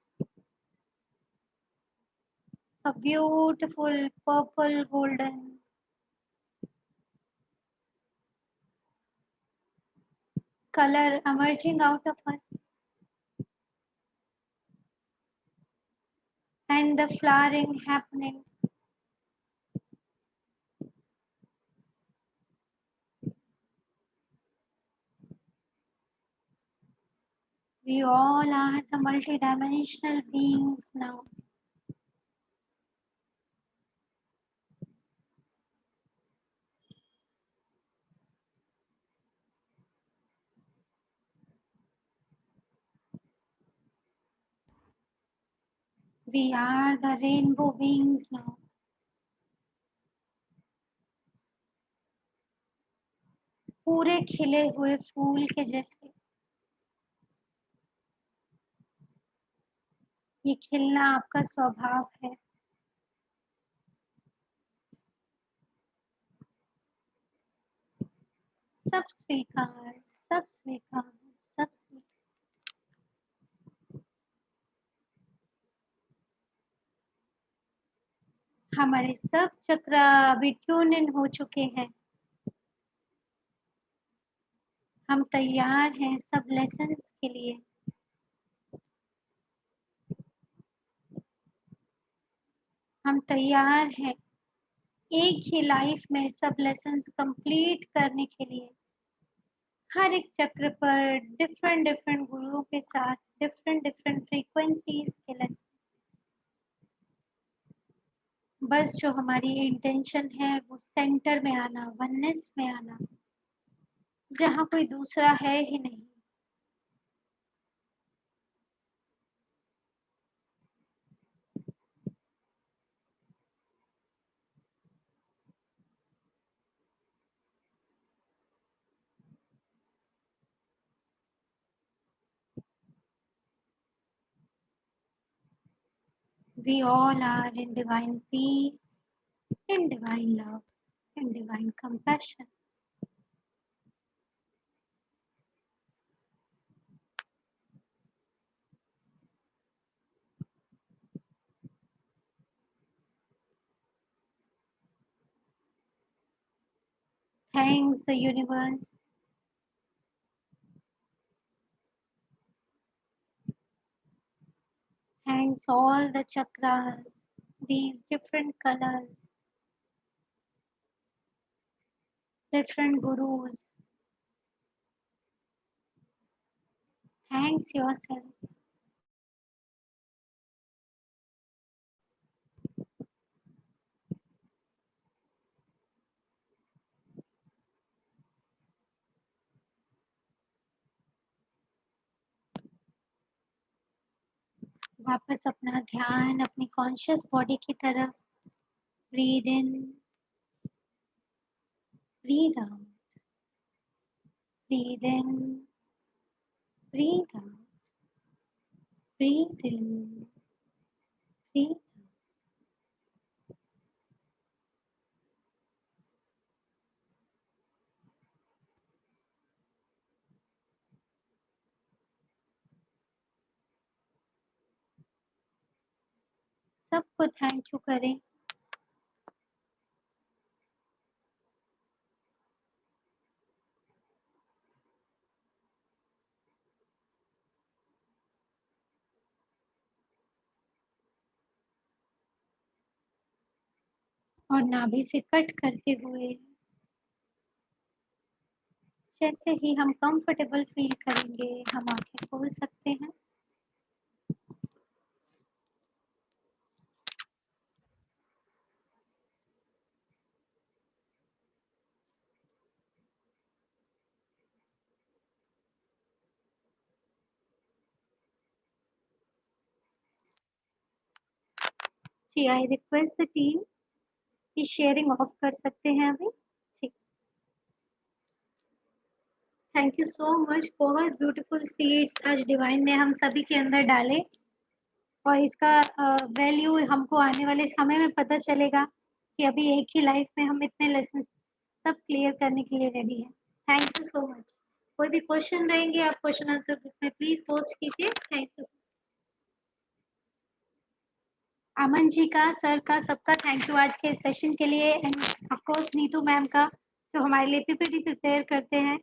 A beautiful purple golden color emerging out of us. And the flowering happening. We all are the multidimensional beings now. We are the rainbow beings now. पूरे खिले हुए फूल के जैसे ये खिलना आपका स्वभाव है। सब स्वीकार, सब स्वीकार, सब स्वीकार। हमारे सब चक्र अभी ट्यून इन हो चुके हैं। हम तैयार हैं सब लेसन्स के लिए। हम तैयार हैं एक ही लाइफ में सब लेसन्स कंप्लीट करने के लिए। हर एक चक्र पर डिफरेंट डिफरेंट गुरुओं के साथ डिफरेंट डिफरेंट फ्रीक्वेंसीज के लेसन। बस जो हमारी इंटेंशन है वो सेंटर में आना, वननेस में आना, जहाँ कोई दूसरा है ही नहीं। We all are in divine peace, in divine love, in divine compassion. Thanks the universe. Thanks all the chakras, these different colors, different gurus. Thanks yourself. वापस अपना ध्यान अपनी कॉन्शियस बॉडी की तरफ। Breathe in, breathe out, breathe in, breathe out, breathe in, breathe. सबको thank you करें। और नाभि से कट करते हुए जैसे ही हम कंफर्टेबल फील करेंगे हम आंखें खोल सकते हैं। जी, आई रिक्वेस्ट द टीम कि शेयरिंग ऑफ कर सकते हैं अभी। ठीक, थैंक यू सो मच। बहुत ब्यूटीफुल सीड्स आज डिवाइन ने हम सभी के अंदर डाले और इसका वैल्यू हमको आने वाले समय में पता चलेगा कि अभी एक ही लाइफ में हम इतने लेसन सब क्लियर करने के लिए रेडी हैं। Thank you so much. कोई भी क्वेश्चन रहेंगे आप क्वेश्चन आंसर ग्रुप में प्लीज पोस्ट कीजिए। Thank you. अमन जी का, सर का, सबका थैंक यू आज के सेशन के लिए end of course Neetu ma'am का जो हमारे लिए पीपीटी प्रिपेयर करते हैं।